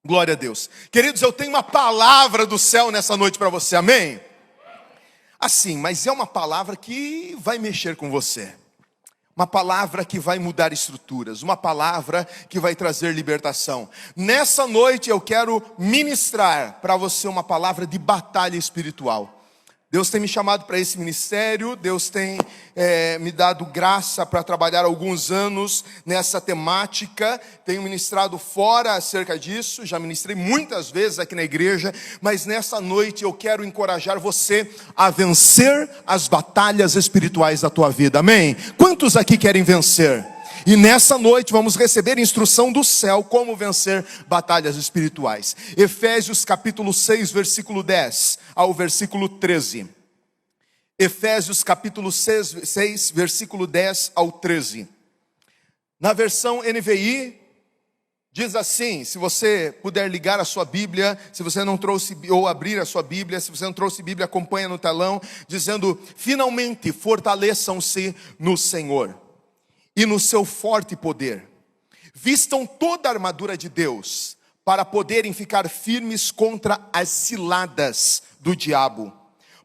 Glória a Deus. Queridos, eu tenho uma palavra do céu nessa noite para você, amém? Assim, mas é uma palavra que vai mexer com você. Uma palavra que vai mudar estruturas, uma palavra que vai trazer libertação. Nessa noite eu quero ministrar para você uma palavra de batalha espiritual. Deus tem me chamado para esse ministério, Deus tem me dado graça para trabalhar alguns anos nessa temática. Tenho ministrado fora acerca disso, já ministrei muitas vezes aqui na igreja, mas nessa noite eu quero encorajar você a vencer as batalhas espirituais da tua vida, amém? Quantos aqui querem vencer? E nessa noite vamos receber instrução do céu como vencer batalhas espirituais. Efésios capítulo 6, versículo 10 ao versículo 13. Efésios capítulo 6, versículo 10 ao 13. Na versão NVI, diz assim, se você puder ligar a sua Bíblia, se você não trouxe, ou abrir a sua Bíblia, se você não trouxe Bíblia, acompanha no telão, dizendo: finalmente fortaleçam-se no Senhor e no seu forte poder. Vistam toda a armadura de Deus, para poderem ficar firmes contra as ciladas do diabo.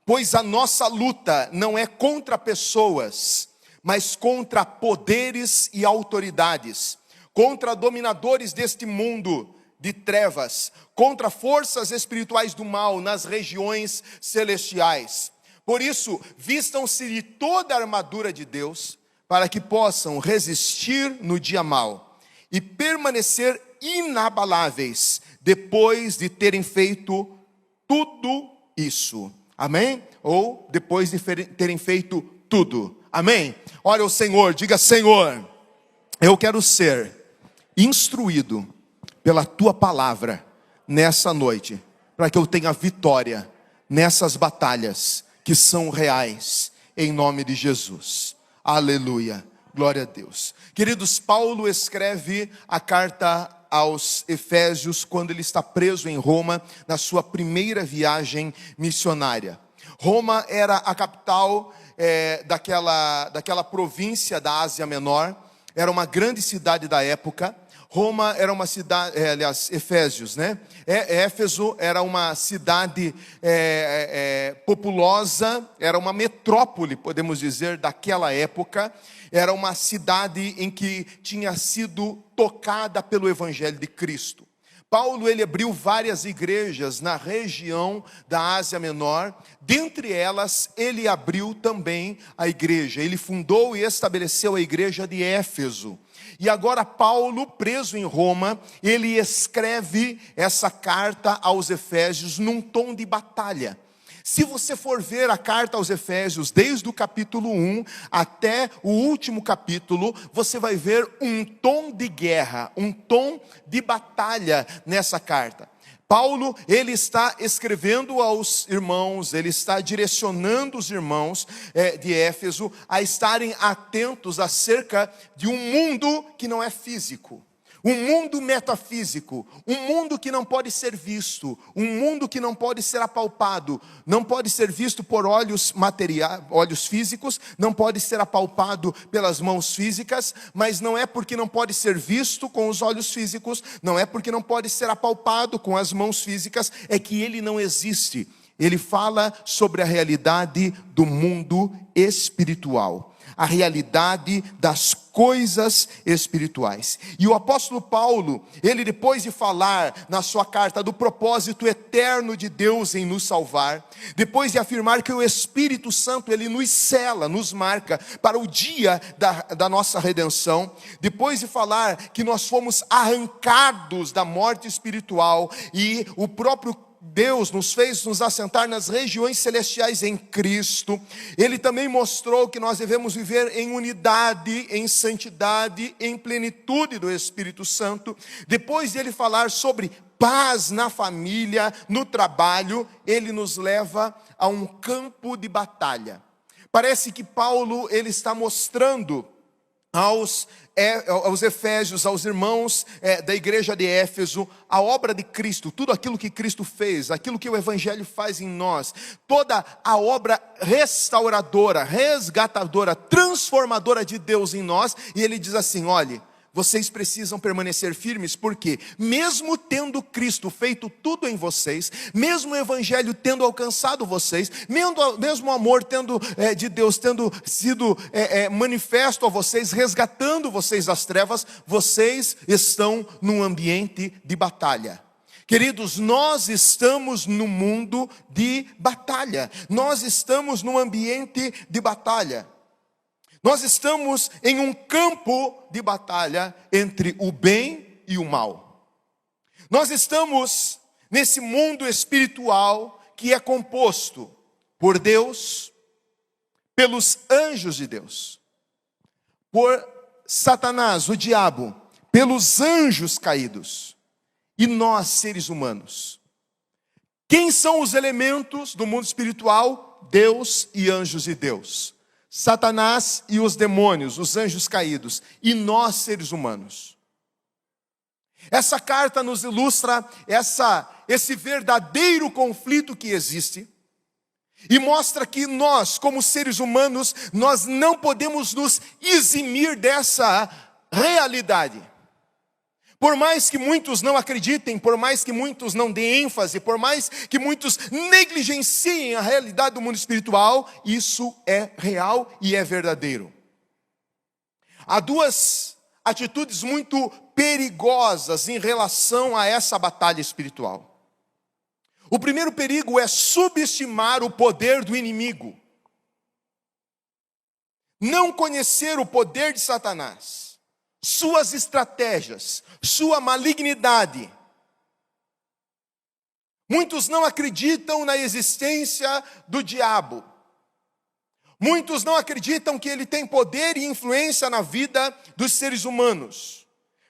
Pois a nossa luta não é contra pessoas, mas contra poderes e autoridades, contra dominadores deste mundo de trevas, contra forças espirituais do mal nas regiões celestiais. Por isso, vistam-se de toda a armadura de Deus, para que possam resistir no dia mau e permanecer inabaláveis depois de terem feito tudo isso. Amém? Ou depois de terem feito tudo. Amém? Ora o Senhor, diga: Senhor, eu quero ser instruído pela tua palavra nessa noite, para que eu tenha vitória nessas batalhas que são reais, em nome de Jesus. Aleluia, glória a Deus. Queridos, Paulo escreve a carta aos Efésios quando ele está preso em Roma, na sua primeira viagem missionária. Roma era a capital daquela província da Ásia Menor, era uma grande cidade da época. Roma era uma cidade, Efésios, né? Éfeso era uma cidade populosa, era uma metrópole, podemos dizer, daquela época. Era uma cidade em que tinha sido tocada pelo Evangelho de Cristo. Paulo, ele abriu várias igrejas na região da Ásia Menor. Dentre elas, ele abriu também a igreja. Ele fundou e estabeleceu a igreja de Éfeso. E agora Paulo, preso em Roma, ele escreve essa carta aos Efésios num tom de batalha. Se você for ver a carta aos Efésios, desde o capítulo 1 até o último capítulo, você vai ver um tom de guerra, um tom de batalha nessa carta. Paulo, ele está escrevendo aos irmãos, ele está direcionando os irmãos de Éfeso a estarem atentos acerca de um mundo que não é físico. Um mundo metafísico, um mundo que não pode ser visto, um mundo que não pode ser apalpado, não pode ser visto por olhos materiais, olhos físicos, não pode ser apalpado pelas mãos físicas, mas não é porque não pode ser visto com os olhos físicos, não é porque não pode ser apalpado com as mãos físicas, é que ele não existe. Ele fala sobre a realidade do mundo espiritual, a realidade das coisas espirituais. E o apóstolo Paulo, ele depois de falar na sua carta do propósito eterno de Deus em nos salvar, depois de afirmar que o Espírito Santo, ele nos sela, nos marca para o dia da nossa redenção, depois de falar que nós fomos arrancados da morte espiritual e o próprio Deus nos fez nos assentar nas regiões celestiais em Cristo, ele também mostrou que nós devemos viver em unidade, em santidade, em plenitude do Espírito Santo. Depois de ele falar sobre paz na família, no trabalho, ele nos leva a um campo de batalha. Parece que Paulo, ele está mostrando aos Efésios, aos irmãos da igreja de Éfeso, a obra de Cristo, tudo aquilo que Cristo fez, aquilo que o Evangelho faz em nós, toda a obra restauradora, resgatadora, transformadora de Deus em nós. E ele diz assim: olhe, vocês precisam permanecer firmes, porque mesmo tendo Cristo feito tudo em vocês, mesmo o Evangelho tendo alcançado vocês, mesmo o amor de Deus tendo sido manifesto a vocês, resgatando vocês das trevas, vocês estão num ambiente de batalha. Queridos, nós estamos no mundo de batalha, nós estamos num ambiente de batalha. Nós estamos em um campo de batalha entre o bem e o mal. Nós estamos nesse mundo espiritual que é composto por Deus, pelos anjos de Deus, por Satanás, o diabo, pelos anjos caídos e nós, seres humanos. Quem são os elementos do mundo espiritual? Deus e anjos de Deus. Satanás e os demônios, os anjos caídos, e nós, seres humanos. Essa carta nos ilustra esse verdadeiro conflito que existe, e mostra que nós, como seres humanos, nós não podemos nos eximir dessa realidade. Por mais que muitos não acreditem, por mais que muitos não deem ênfase, por mais que muitos negligenciem a realidade do mundo espiritual, isso é real e é verdadeiro. Há duas atitudes muito perigosas em relação a essa batalha espiritual. O primeiro perigo é subestimar o poder do inimigo. Não conhecer o poder de Satanás, suas estratégias, sua malignidade. Muitos não acreditam na existência do diabo. Muitos não acreditam que ele tem poder e influência na vida dos seres humanos.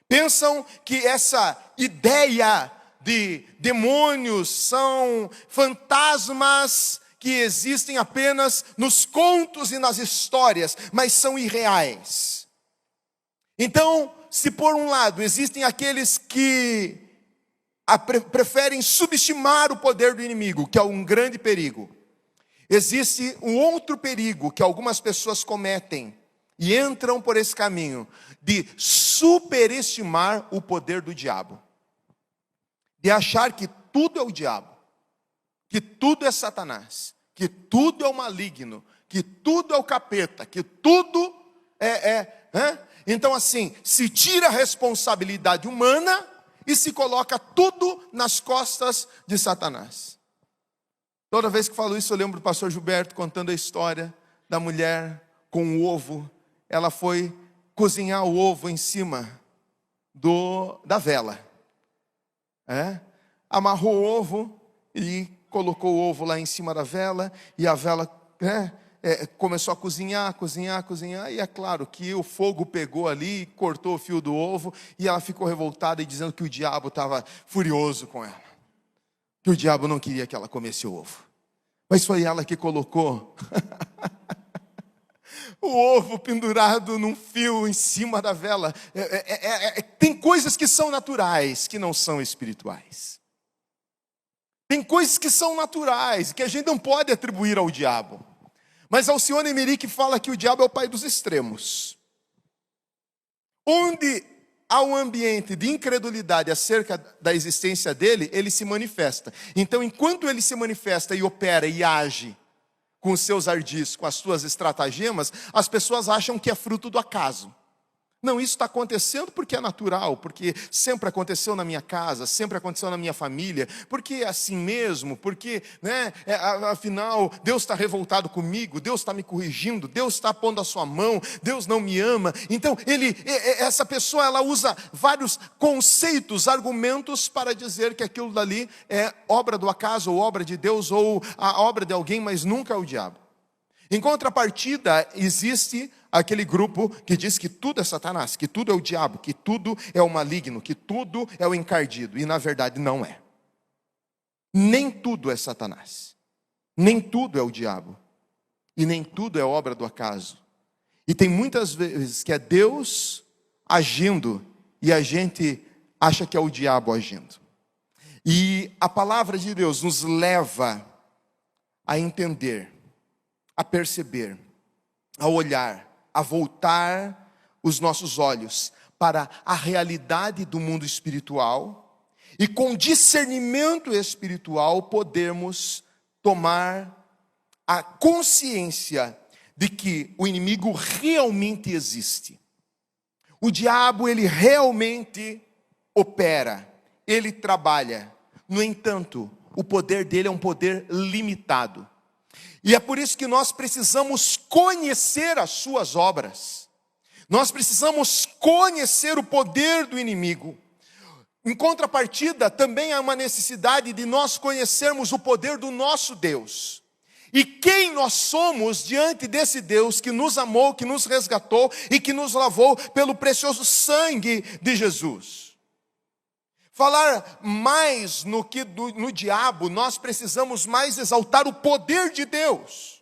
Pensam que essa ideia de demônios são fantasmas que existem apenas nos contos e nas histórias, mas são irreais. Então, se por um lado existem aqueles que preferem subestimar o poder do inimigo, que é um grande perigo, existe um outro perigo que algumas pessoas cometem e entram por esse caminho de superestimar o poder do diabo, de achar que tudo é o diabo, que tudo é Satanás, que tudo é o maligno, que tudo é o capeta, que tudo Então assim, se tira a responsabilidade humana e se coloca tudo nas costas de Satanás. Toda vez que falo isso, eu lembro do pastor Gilberto contando a história da mulher com o ovo. Ela foi cozinhar o ovo em cima da vela. Amarrou o ovo e colocou o ovo lá em cima da vela, e a vela começou a cozinhar, e é claro que o fogo pegou ali, cortou o fio do ovo, e ela ficou revoltada e dizendo que o diabo estava furioso com ela, que o diabo não queria que ela comesse o ovo, mas foi ela que colocou o ovo pendurado num fio em cima da vela. Tem coisas que são naturais, que não são espirituais. Tem coisas que são naturais, que a gente não pode atribuir ao diabo. Mas Alcione Emerick fala que o diabo é o pai dos extremos. Onde há um ambiente de incredulidade acerca da existência dele, ele se manifesta. Então, enquanto ele se manifesta e opera e age com os seus ardis, com as suas estratagemas, as pessoas acham que é fruto do acaso. Não, isso está acontecendo porque é natural, porque sempre aconteceu na minha casa, sempre aconteceu na minha família, porque é assim mesmo, porque, afinal, Deus está revoltado comigo, Deus está me corrigindo, Deus está pondo a sua mão, Deus não me ama. Então, essa pessoa, ela usa vários conceitos, argumentos para dizer que aquilo dali é obra do acaso, ou obra de Deus, ou a obra de alguém, mas nunca é o diabo. Em contrapartida, existe aquele grupo que diz que tudo é Satanás, que tudo é o diabo, que tudo é o maligno, que tudo é o encardido. E na verdade não é. Nem tudo é Satanás. Nem tudo é o diabo. E nem tudo é obra do acaso. E tem muitas vezes que é Deus agindo e a gente acha que é o diabo agindo. E a palavra de Deus nos leva a entender, a perceber, a olhar, a voltar os nossos olhos para a realidade do mundo espiritual e com discernimento espiritual podermos tomar a consciência de que o inimigo realmente existe. O diabo, ele realmente opera, ele trabalha. No entanto, o poder dele é um poder limitado. E é por isso que nós precisamos conhecer as suas obras. Nós precisamos conhecer o poder do inimigo. Em contrapartida, também há uma necessidade de nós conhecermos o poder do nosso Deus. E quem nós somos diante desse Deus que nos amou, que nos resgatou e que nos lavou pelo precioso sangue de Jesus. Falar mais no diabo, nós precisamos mais exaltar o poder de Deus.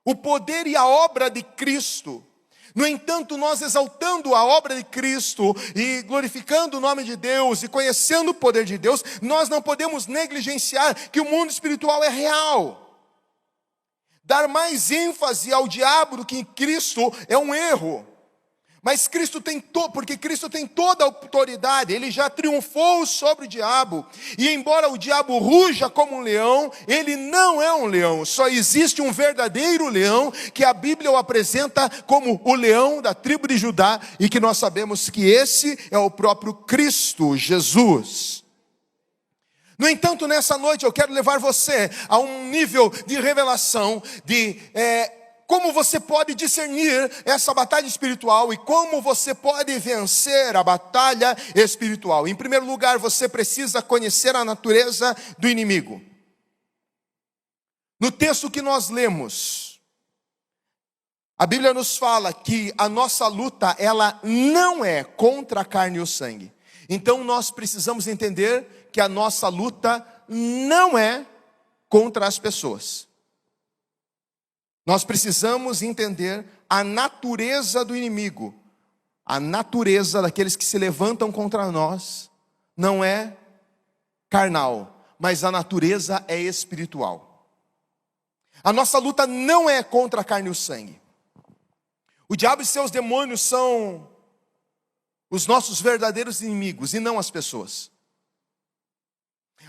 O poder e a obra de Cristo. No entanto, nós exaltando a obra de Cristo e glorificando o nome de Deus e conhecendo o poder de Deus, nós não podemos negligenciar que o mundo espiritual é real. Dar mais ênfase ao diabo do que em Cristo é um erro. Mas Cristo porque Cristo tem toda a autoridade, ele já triunfou sobre o diabo. E embora o diabo ruja como um leão, ele não é um leão. Só existe um verdadeiro leão, que a Bíblia o apresenta como o leão da tribo de Judá, e que nós sabemos que esse é o próprio Cristo, Jesus. No entanto, nessa noite eu quero levar você a um nível de revelação de como você pode discernir essa batalha espiritual e como você pode vencer a batalha espiritual. Em primeiro lugar, você precisa conhecer a natureza do inimigo. No texto que nós lemos, a Bíblia nos fala que a nossa luta, ela não é contra a carne e o sangue. Então nós precisamos entender que a nossa luta não é contra as pessoas. Nós precisamos entender a natureza do inimigo. A natureza daqueles que se levantam contra nós não é carnal, mas a natureza é espiritual. A nossa luta não é contra a carne e o sangue. O diabo e seus demônios são os nossos verdadeiros inimigos e não as pessoas.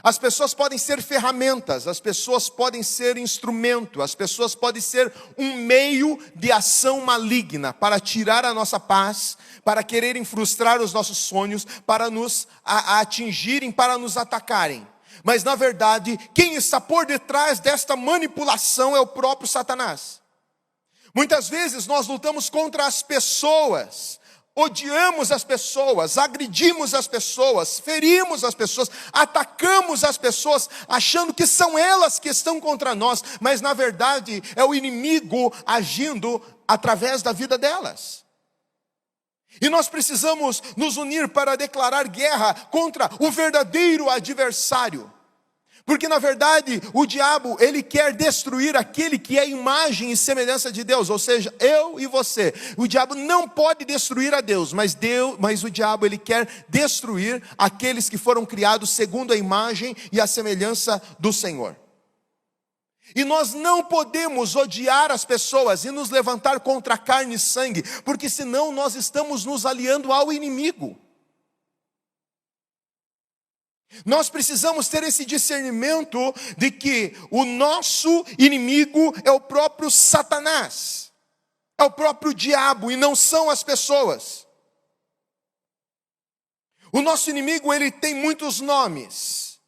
As pessoas podem ser ferramentas, as pessoas podem ser instrumento, as pessoas podem ser um meio de ação maligna para tirar a nossa paz, para quererem frustrar os nossos sonhos, para nos atingirem, para nos atacarem. Mas na verdade, quem está por detrás desta manipulação é o próprio Satanás. Muitas vezes nós lutamos contra as pessoas, odiamos as pessoas, agredimos as pessoas, ferimos as pessoas, atacamos as pessoas, achando que são elas que estão contra nós, mas na verdade é o inimigo agindo através da vida delas. E nós precisamos nos unir para declarar guerra contra o verdadeiro adversário. Porque na verdade o diabo, ele quer destruir aquele que é imagem e semelhança de Deus, ou seja, eu e você. O diabo não pode destruir a Deus, mas o diabo, ele quer destruir aqueles que foram criados segundo a imagem e a semelhança do Senhor. E nós não podemos odiar as pessoas e nos levantar contra a carne e sangue, porque senão nós estamos nos aliando ao inimigo. Nós precisamos ter esse discernimento de que o nosso inimigo é o próprio Satanás, é o próprio diabo e não são as pessoas. O nosso inimigo, ele tem muitos nomes,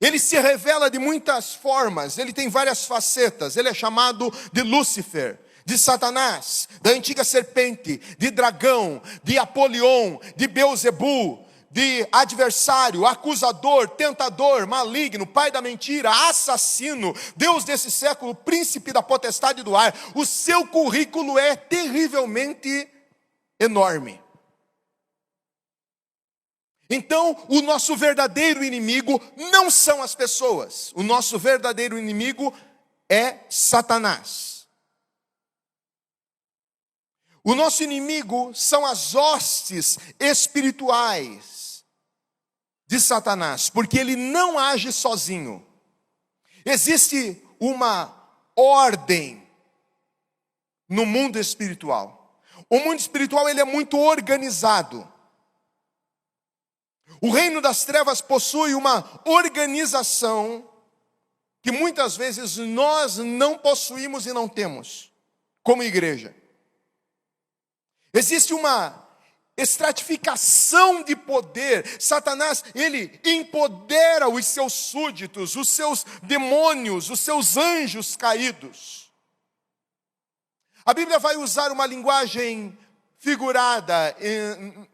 ele se revela de muitas formas, ele tem várias facetas. Ele é chamado de Lúcifer, de Satanás, da antiga serpente, de dragão, de Apolion, de Beelzebu, de adversário, acusador, tentador, maligno, pai da mentira, assassino, Deus desse século, príncipe da potestade do ar. O seu currículo é terrivelmente enorme. Então, o nosso verdadeiro inimigo não são as pessoas. O nosso verdadeiro inimigo é Satanás. O nosso inimigo são as hostes espirituais de Satanás, porque ele não age sozinho. Existe uma ordem no mundo espiritual. O mundo espiritual, ele é muito organizado. O reino das trevas possui uma organização que muitas vezes nós não possuímos e não temos, como igreja. Existe uma estratificação de poder. Satanás, ele empodera os seus súditos, os seus demônios, os seus anjos caídos. A Bíblia vai usar uma linguagem figurada,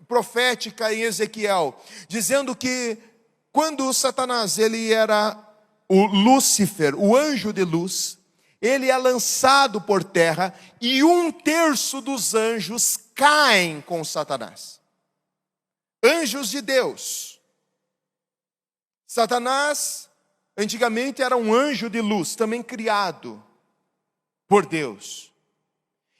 profética em Ezequiel, dizendo que quando Satanás, ele era o Lúcifer, o anjo de luz, ele é lançado por terra e 1/3 dos anjos caem com Satanás. Anjos de Deus. Satanás, antigamente, era um anjo de luz, também criado por Deus.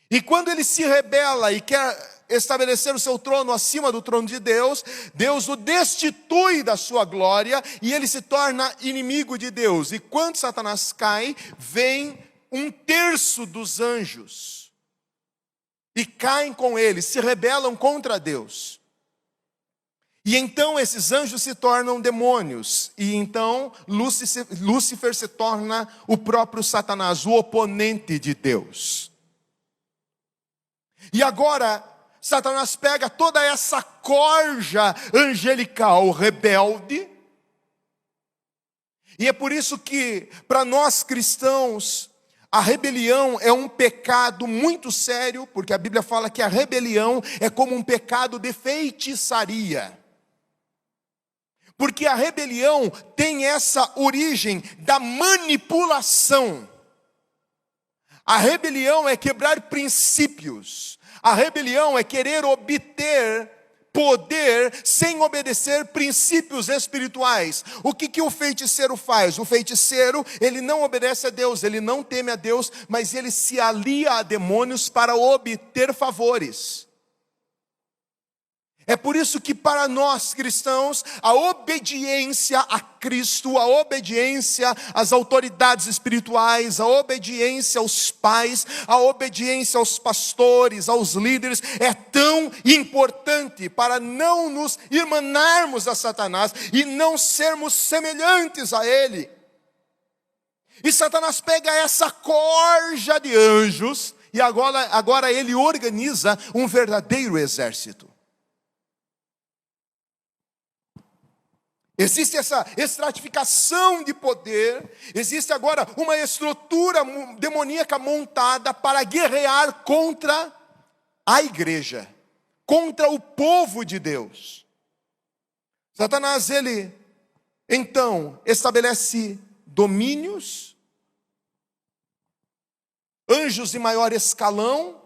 E quando ele se rebela e quer estabelecer o seu trono acima do trono de Deus, Deus o destitui da sua glória e ele se torna inimigo de Deus. E quando Satanás cai, vem 1/3 dos anjos e caem com ele, se rebelam contra Deus. E então esses anjos se tornam demônios. E então Lúcifer se torna o próprio Satanás, o oponente de Deus. E agora Satanás pega toda essa corja angelical rebelde. E é por isso que, para nós cristãos, a rebelião é um pecado muito sério, porque a Bíblia fala que a rebelião é como um pecado de feitiçaria. Porque a rebelião tem essa origem da manipulação. A rebelião é quebrar princípios. A rebelião é querer obter poder sem obedecer princípios espirituais. O que o feiticeiro faz? O feiticeiro, ele não obedece a Deus, ele não teme a Deus, mas ele se alia a demônios para obter favores. É por isso que para nós cristãos, a obediência a Cristo, a obediência às autoridades espirituais, a obediência aos pais, a obediência aos pastores, aos líderes, é tão importante para não nos irmanarmos a Satanás e não sermos semelhantes a ele. E Satanás pega essa corja de anjos e agora ele organiza um verdadeiro exército. Existe essa estratificação de poder, existe agora uma estrutura demoníaca montada para guerrear contra a igreja, contra o povo de Deus. Satanás, ele, então, estabelece domínios, anjos de maior escalão,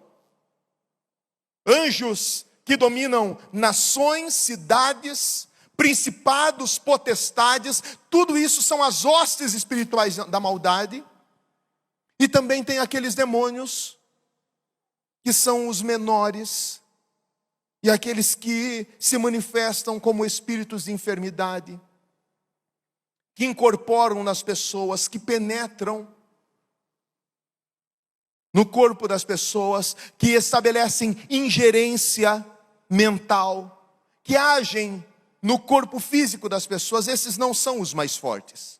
anjos que dominam nações, cidades, principados, potestades, tudo isso são as hostes espirituais da maldade. E também tem aqueles demônios que são os menores e aqueles que se manifestam como espíritos de enfermidade, que incorporam nas pessoas, que penetram no corpo das pessoas, que estabelecem ingerência mental, que agem no corpo físico das pessoas. Esses não são os mais fortes.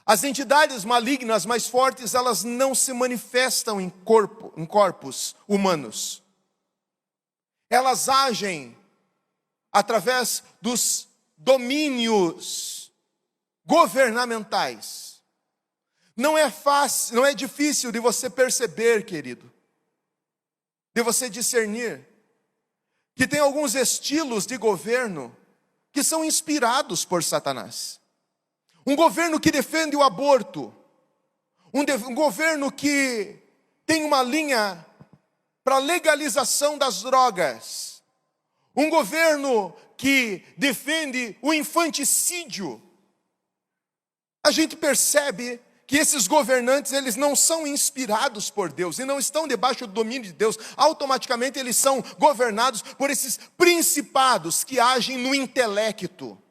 As entidades malignas mais fortes, elas não se manifestam em corpos humanos. Elas agem através dos domínios governamentais. Não é fácil, não é difícil de você perceber, querido, de você discernir que tem alguns estilos de governo que são inspirados por Satanás. Um governo que defende o aborto, um governo que tem uma linha para legalização das drogas, um governo que defende o infanticídio. A gente percebe que esses governantes, eles não são inspirados por Deus e não estão debaixo do domínio de Deus. Automaticamente eles são governados por esses principados que agem no intelecto,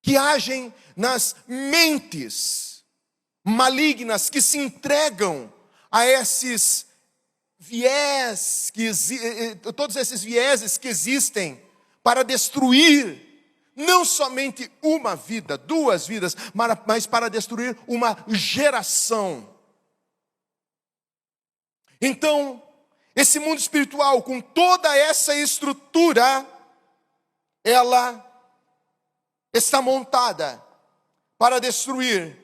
que agem nas mentes malignas, que se entregam a esses viés, todos esses vieses que existem para destruir não somente uma vida, duas vidas, mas para destruir uma geração. Então, esse mundo espiritual, com toda essa estrutura, ela está montada para destruir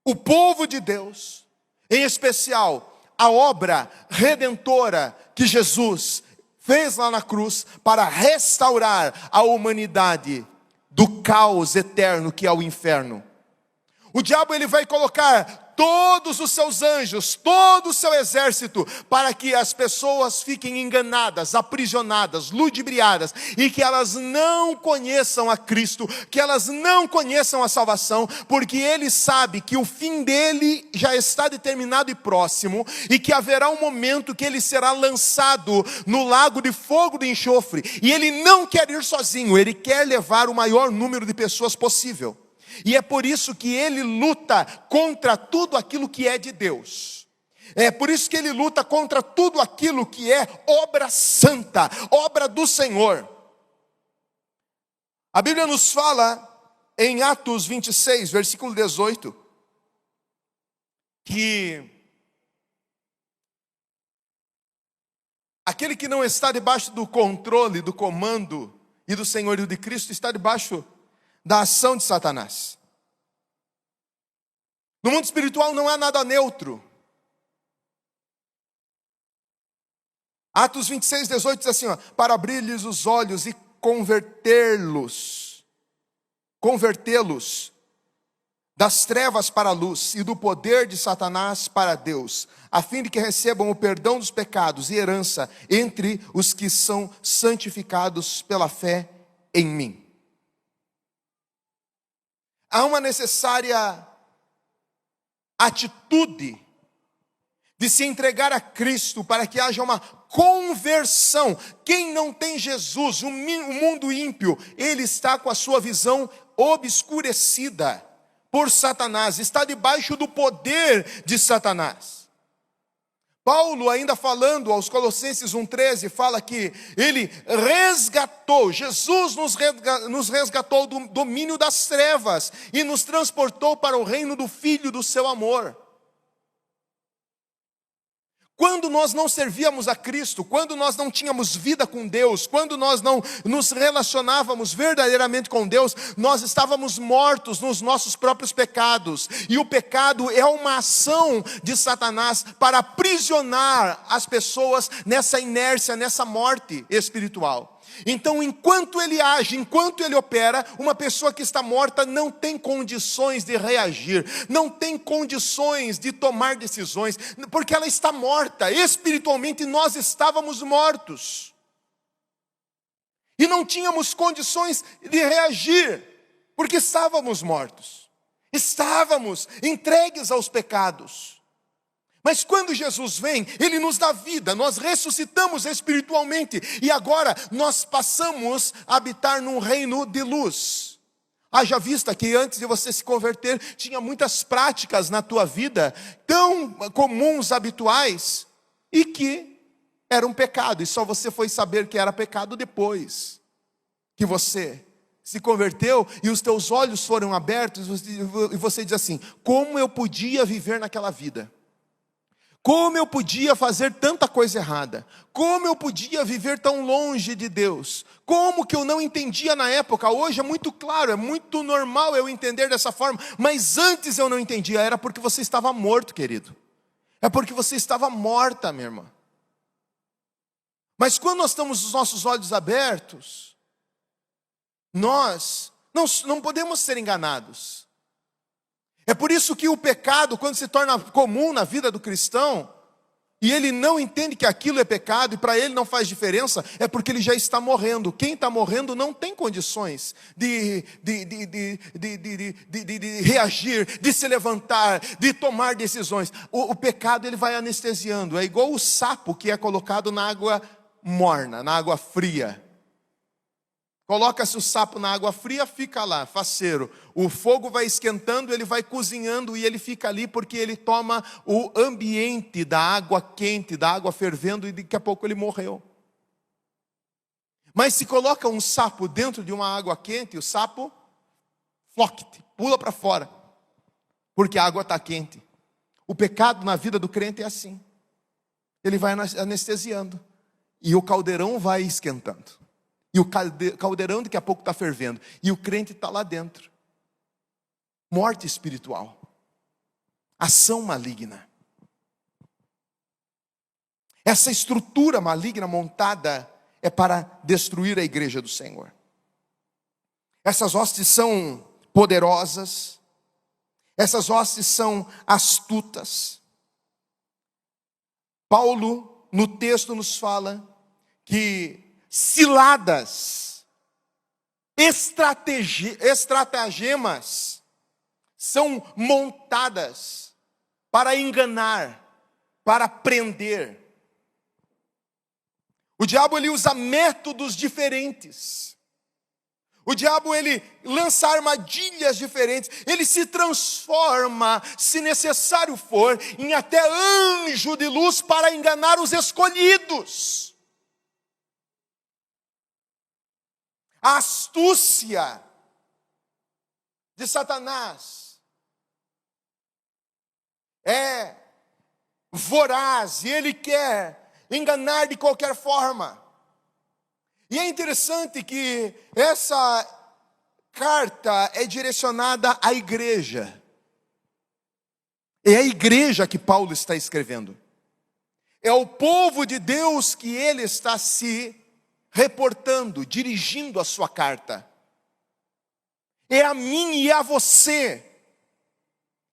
o povo de Deus, em especial a obra redentora que Jesus fez lá na cruz para restaurar a humanidade do caos eterno que é o inferno. O diabo ele vai colocar todos os seus anjos, todo o seu exército, para que as pessoas fiquem enganadas, aprisionadas, ludibriadas, e que elas não conheçam a Cristo, que elas não conheçam a salvação, porque ele sabe que o fim dele já está determinado e próximo, e que haverá um momento que ele será lançado no lago de fogo de enxofre, e ele não quer ir sozinho, ele quer levar o maior número de pessoas possível. E é por isso que ele luta contra tudo aquilo que é de Deus. É por isso que ele luta contra tudo aquilo que é obra santa, obra do Senhor. A Bíblia nos fala em Atos 26, versículo 18, que aquele que não está debaixo do controle, do comando e do senhorio de Cristo, está debaixo da ação de Satanás. No mundo espiritual não há nada neutro. Atos 26, 18 diz assim, para abrir-lhes os olhos e convertê-los das trevas para a luz e do poder de Satanás para Deus, a fim de que recebam o perdão dos pecados e herança entre os que são santificados pela fé em mim. Há uma necessária atitude de se entregar a Cristo para que haja uma conversão. Quem não tem Jesus, o mundo ímpio, ele está com a sua visão obscurecida por Satanás, está debaixo do poder de Satanás. Paulo, ainda falando aos Colossenses 1,13, fala que ele resgatou, Jesus nos resgatou do domínio das trevas e nos transportou para o reino do Filho do seu amor. Quando nós não servíamos a Cristo, quando nós não tínhamos vida com Deus, quando nós não nos relacionávamos verdadeiramente com Deus, nós estávamos mortos nos nossos próprios pecados. E o pecado é uma ação de Satanás para aprisionar as pessoas nessa inércia, nessa morte espiritual. Então, enquanto ele age, enquanto ele opera, uma pessoa que está morta não tem condições de reagir, não tem condições de tomar decisões, porque ela está morta. Espiritualmente nós estávamos mortos e não tínhamos condições de reagir, porque estávamos mortos, estávamos entregues aos pecados. Mas quando Jesus vem, ele nos dá vida, nós ressuscitamos espiritualmente e agora nós passamos a habitar num reino de luz. Haja vista que antes de você se converter, tinha muitas práticas na tua vida, tão comuns, habituais, e que eram pecado, e só você foi saber que era pecado depois que você se converteu e os teus olhos foram abertos e você diz assim, como eu podia viver naquela vida? Como eu podia fazer tanta coisa errada? Como eu podia viver tão longe de Deus? Como que eu não entendia na época? Hoje é muito claro, é muito normal eu entender dessa forma. Mas antes eu não entendia, era porque você estava morto, querido. É porque você estava morta, minha irmã. Mas quando nós estamos com os nossos olhos abertos, nós não podemos ser enganados. É por isso que o pecado, quando se torna comum na vida do cristão, e ele não entende que aquilo é pecado, e para ele não faz diferença, é porque ele já está morrendo. Quem está morrendo não tem condições de reagir, de se levantar, de tomar decisões. O pecado ele vai anestesiando, é igual o sapo que é colocado na água morna, na água fria. Coloca-se o sapo na água fria, fica lá, faceiro. O fogo vai esquentando, ele vai cozinhando e ele fica ali porque ele toma o ambiente da água quente, da água fervendo e daqui a pouco ele morreu. Mas se coloca um sapo dentro de uma água quente, o sapo pula para fora, porque a água está quente. O pecado na vida do crente é assim. Ele vai anestesiando, e o caldeirão vai esquentando. E o caldeirão daqui a pouco está fervendo, e o crente está lá dentro. Morte espiritual. Ação maligna. Essa estrutura maligna montada é para destruir a igreja do Senhor. Essas hostes são poderosas. Essas hostes são astutas. Paulo, no texto, nos fala que ciladas, estratagemas são montadas para enganar, para prender. O diabo, ele usa métodos diferentes. O diabo, ele lança armadilhas diferentes. Ele se transforma, se necessário for, em até anjo de luz para enganar os escolhidos. A astúcia de Satanás é voraz, e ele quer enganar de qualquer forma. E é interessante que essa carta é direcionada à igreja. É a igreja que Paulo está escrevendo. É o povo de Deus que ele está se reportando, dirigindo a sua carta. É a mim e a você,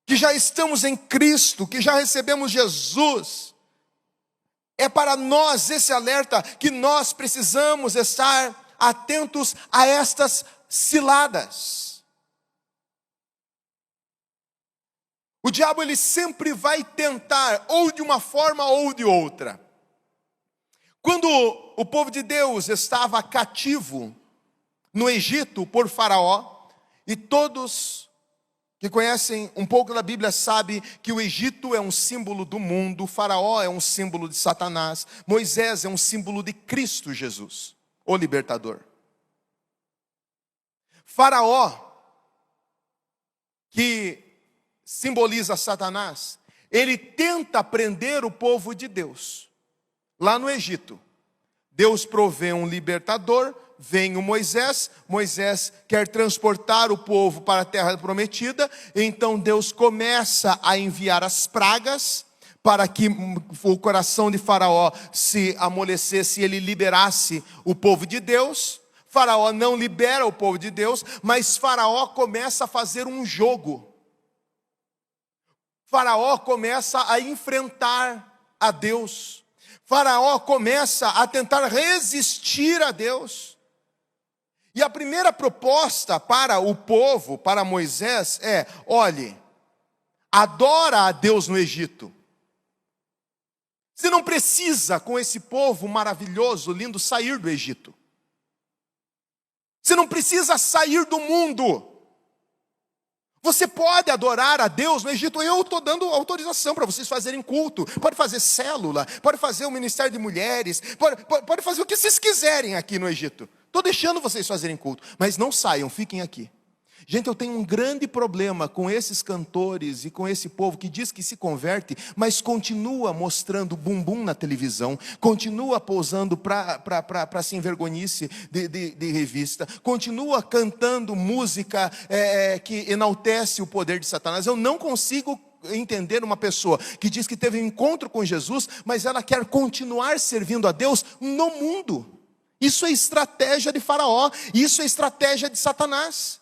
que já estamos em Cristo, que já recebemos Jesus. É para nós esse alerta que nós precisamos estar atentos a estas ciladas. O diabo, ele sempre vai tentar, ou de uma forma ou de outra. Quando o povo de Deus estava cativo no Egito por Faraó, e todos que conhecem um pouco da Bíblia sabem que o Egito é um símbolo do mundo, o Faraó é um símbolo de Satanás, Moisés é um símbolo de Cristo Jesus, o libertador. Faraó, que simboliza Satanás, ele tenta prender o povo de Deus. Lá no Egito, Deus provê um libertador, vem o Moisés quer transportar o povo para a terra prometida, então Deus começa a enviar as pragas, para que o coração de Faraó se amolecesse e ele liberasse o povo de Deus. Faraó não libera o povo de Deus, mas Faraó começa a fazer um jogo. Faraó começa a enfrentar a Deus. Faraó começa a tentar resistir a Deus. E a primeira proposta para o povo, para Moisés, é: olhe, adora a Deus no Egito. Você não precisa, com esse povo maravilhoso, lindo, sair do Egito. Você não precisa sair do mundo. Você pode adorar a Deus no Egito. Eu estou dando autorização para vocês fazerem culto. Pode fazer célula, pode fazer o ministério de mulheres, pode fazer o que vocês quiserem aqui no Egito. Estou deixando vocês fazerem culto, mas não saiam, fiquem aqui. Gente, eu tenho um grande problema com esses cantores e com esse povo que diz que se converte, mas continua mostrando bumbum na televisão, continua pousando para se envergonhice de revista, continua cantando música que enaltece o poder de Satanás. Eu não consigo entender uma pessoa que diz que teve um encontro com Jesus, mas ela quer continuar servindo a Deus no mundo. Isso é estratégia de Faraó, isso é estratégia de Satanás.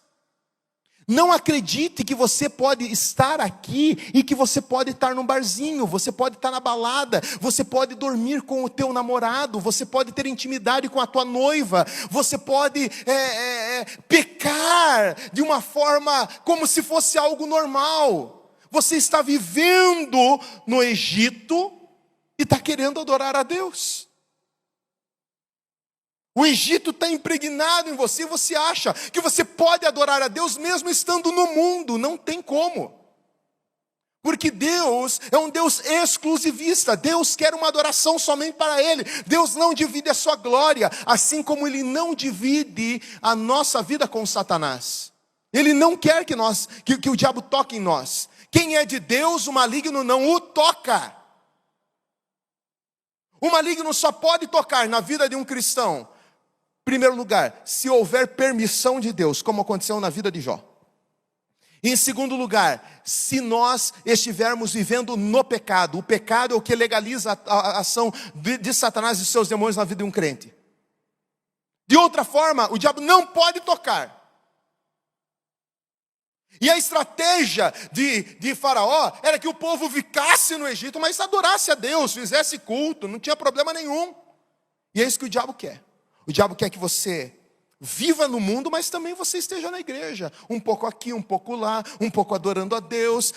Não acredite que você pode estar aqui e que você pode estar num barzinho, você pode estar na balada, você pode dormir com o teu namorado, você pode ter intimidade com a tua noiva, você pode pecar de uma forma como se fosse algo normal. Você está vivendo no Egito e está querendo adorar a Deus. O Egito está impregnado em você e você acha que você pode adorar a Deus mesmo estando no mundo. Não tem como. Porque Deus é um Deus exclusivista. Deus quer uma adoração somente para Ele. Deus não divide a sua glória, assim como Ele não divide a nossa vida com Satanás. Ele não quer que o diabo toque em nós. Quem é de Deus, o maligno não o toca. O maligno só pode tocar na vida de um cristão, em primeiro lugar, se houver permissão de Deus, como aconteceu na vida de Jó. Em segundo lugar, se nós estivermos vivendo no pecado. O pecado é o que legaliza a ação de Satanás e seus demônios na vida de um crente. De outra forma, o diabo não pode tocar. E a estratégia de Faraó era que o povo ficasse no Egito, mas adorasse a Deus, fizesse culto, não tinha problema nenhum. E é isso que o diabo quer. O diabo quer que você viva no mundo, mas também você esteja na igreja. Um pouco aqui, um pouco lá, um pouco adorando a Deus.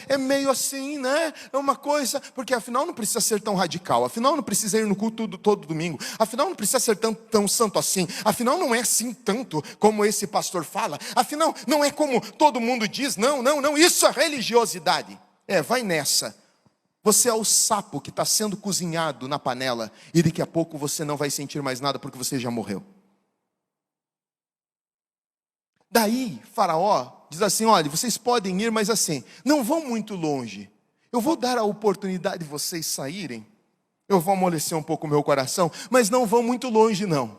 É meio assim, né? É uma coisa, porque afinal não precisa ser tão radical. Afinal não precisa ir no culto todo domingo. Afinal não precisa ser tão santo assim. Afinal não é assim tanto como esse pastor fala. Afinal não é como todo mundo diz. Não. Isso é religiosidade. Vai nessa. Você é o sapo que está sendo cozinhado na panela. E daqui a pouco você não vai sentir mais nada porque você já morreu. Daí, Faraó diz assim, olha, vocês podem ir, mas assim, não vão muito longe. Eu vou dar a oportunidade de vocês saírem. Eu vou amolecer um pouco o meu coração, mas não vão muito longe, não.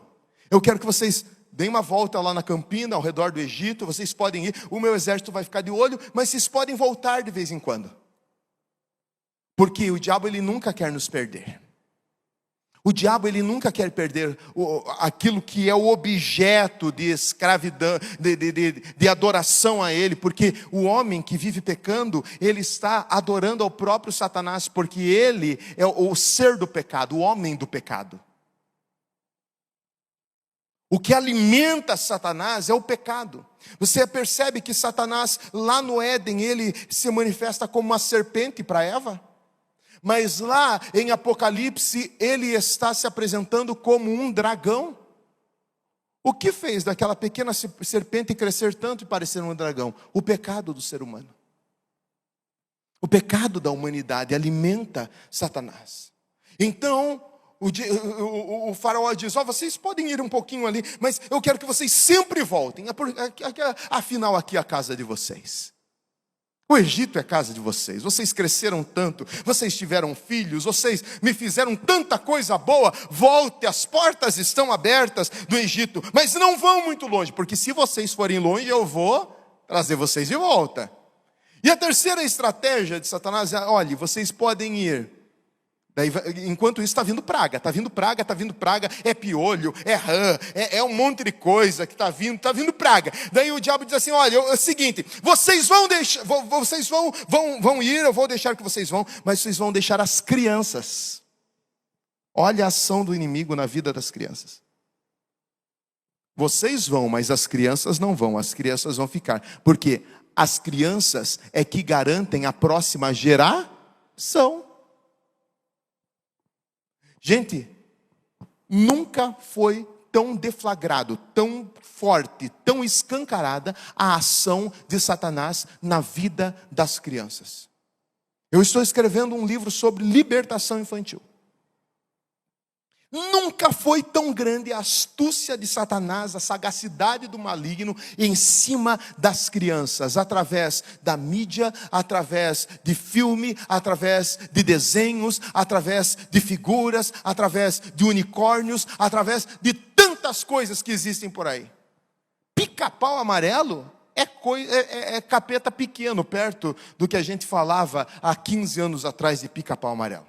Eu quero que vocês deem uma volta lá na campina, ao redor do Egito. Vocês podem ir, o meu exército vai ficar de olho, mas vocês podem voltar de vez em quando. Porque o diabo, ele nunca quer nos perder. O diabo, ele nunca quer perder aquilo que é o objeto de escravidão, de adoração a ele, porque o homem que vive pecando, ele está adorando ao próprio Satanás, porque ele é o ser do pecado, o homem do pecado. O que alimenta Satanás é o pecado. Você percebe que Satanás, lá no Éden, ele se manifesta como uma serpente para Eva? Mas lá em Apocalipse, ele está se apresentando como um dragão. O que fez daquela pequena serpente crescer tanto e parecer um dragão? O pecado do ser humano. O pecado da humanidade alimenta Satanás. Então, o faraó diz, vocês podem ir um pouquinho ali, mas eu quero que vocês sempre voltem. Afinal, aqui é a casa de vocês. O Egito é a casa de vocês. Vocês cresceram tanto, vocês tiveram filhos, vocês me fizeram tanta coisa boa. Volte, as portas estão abertas do Egito, mas não vão muito longe, porque se vocês forem longe, eu vou trazer vocês de volta. E a terceira estratégia de Satanás é, olha, vocês podem ir. Daí, enquanto isso está vindo praga, é piolho, é rã, é um monte de coisa que está vindo praga. Daí o diabo diz assim, olha, é o seguinte, vocês vão deixar, vocês vão ir, eu vou deixar que vocês vão, mas vocês vão deixar as crianças. Olha a ação do inimigo na vida das crianças. Vocês vão, mas as crianças não vão, as crianças vão ficar, porque as crianças é que garantem a próxima geração. Gente, nunca foi tão deflagrado, tão forte, tão escancarada a ação de Satanás na vida das crianças. Eu estou escrevendo um livro sobre libertação infantil. Nunca foi tão grande a astúcia de Satanás, a sagacidade do maligno em cima das crianças, através da mídia, através de filme, através de desenhos, através de figuras, através de unicórnios, através de tantas coisas que existem por aí. Pica-pau amarelo é capeta pequeno, perto do que a gente falava há 15 anos atrás de pica-pau amarelo.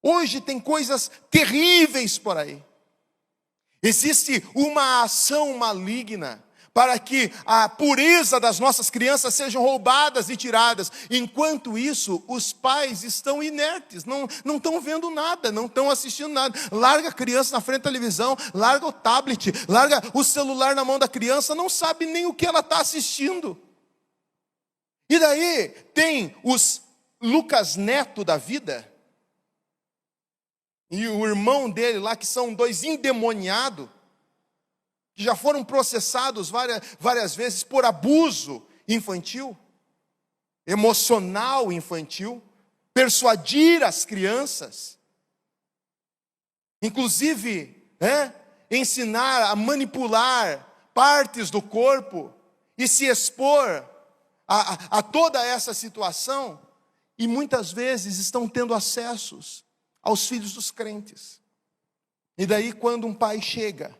Hoje tem coisas terríveis por aí. Existe uma ação maligna para que a pureza das nossas crianças sejam roubadas e tiradas. Enquanto isso, os pais estão inertes, não estão vendo nada, não estão assistindo nada. Larga a criança na frente da televisão, larga o tablet, larga o celular na mão da criança, não sabe nem o que ela está assistindo. E daí tem os Lucas Neto da vida, e o irmão dele lá, que são dois endemoniados, que já foram processados várias vezes por abuso infantil. emocional infantil, persuadir as crianças, inclusive, ensinar a manipular partes do corpo e se expor a toda essa situação, e muitas vezes estão tendo acessos aos filhos dos crentes. E daí quando um pai chega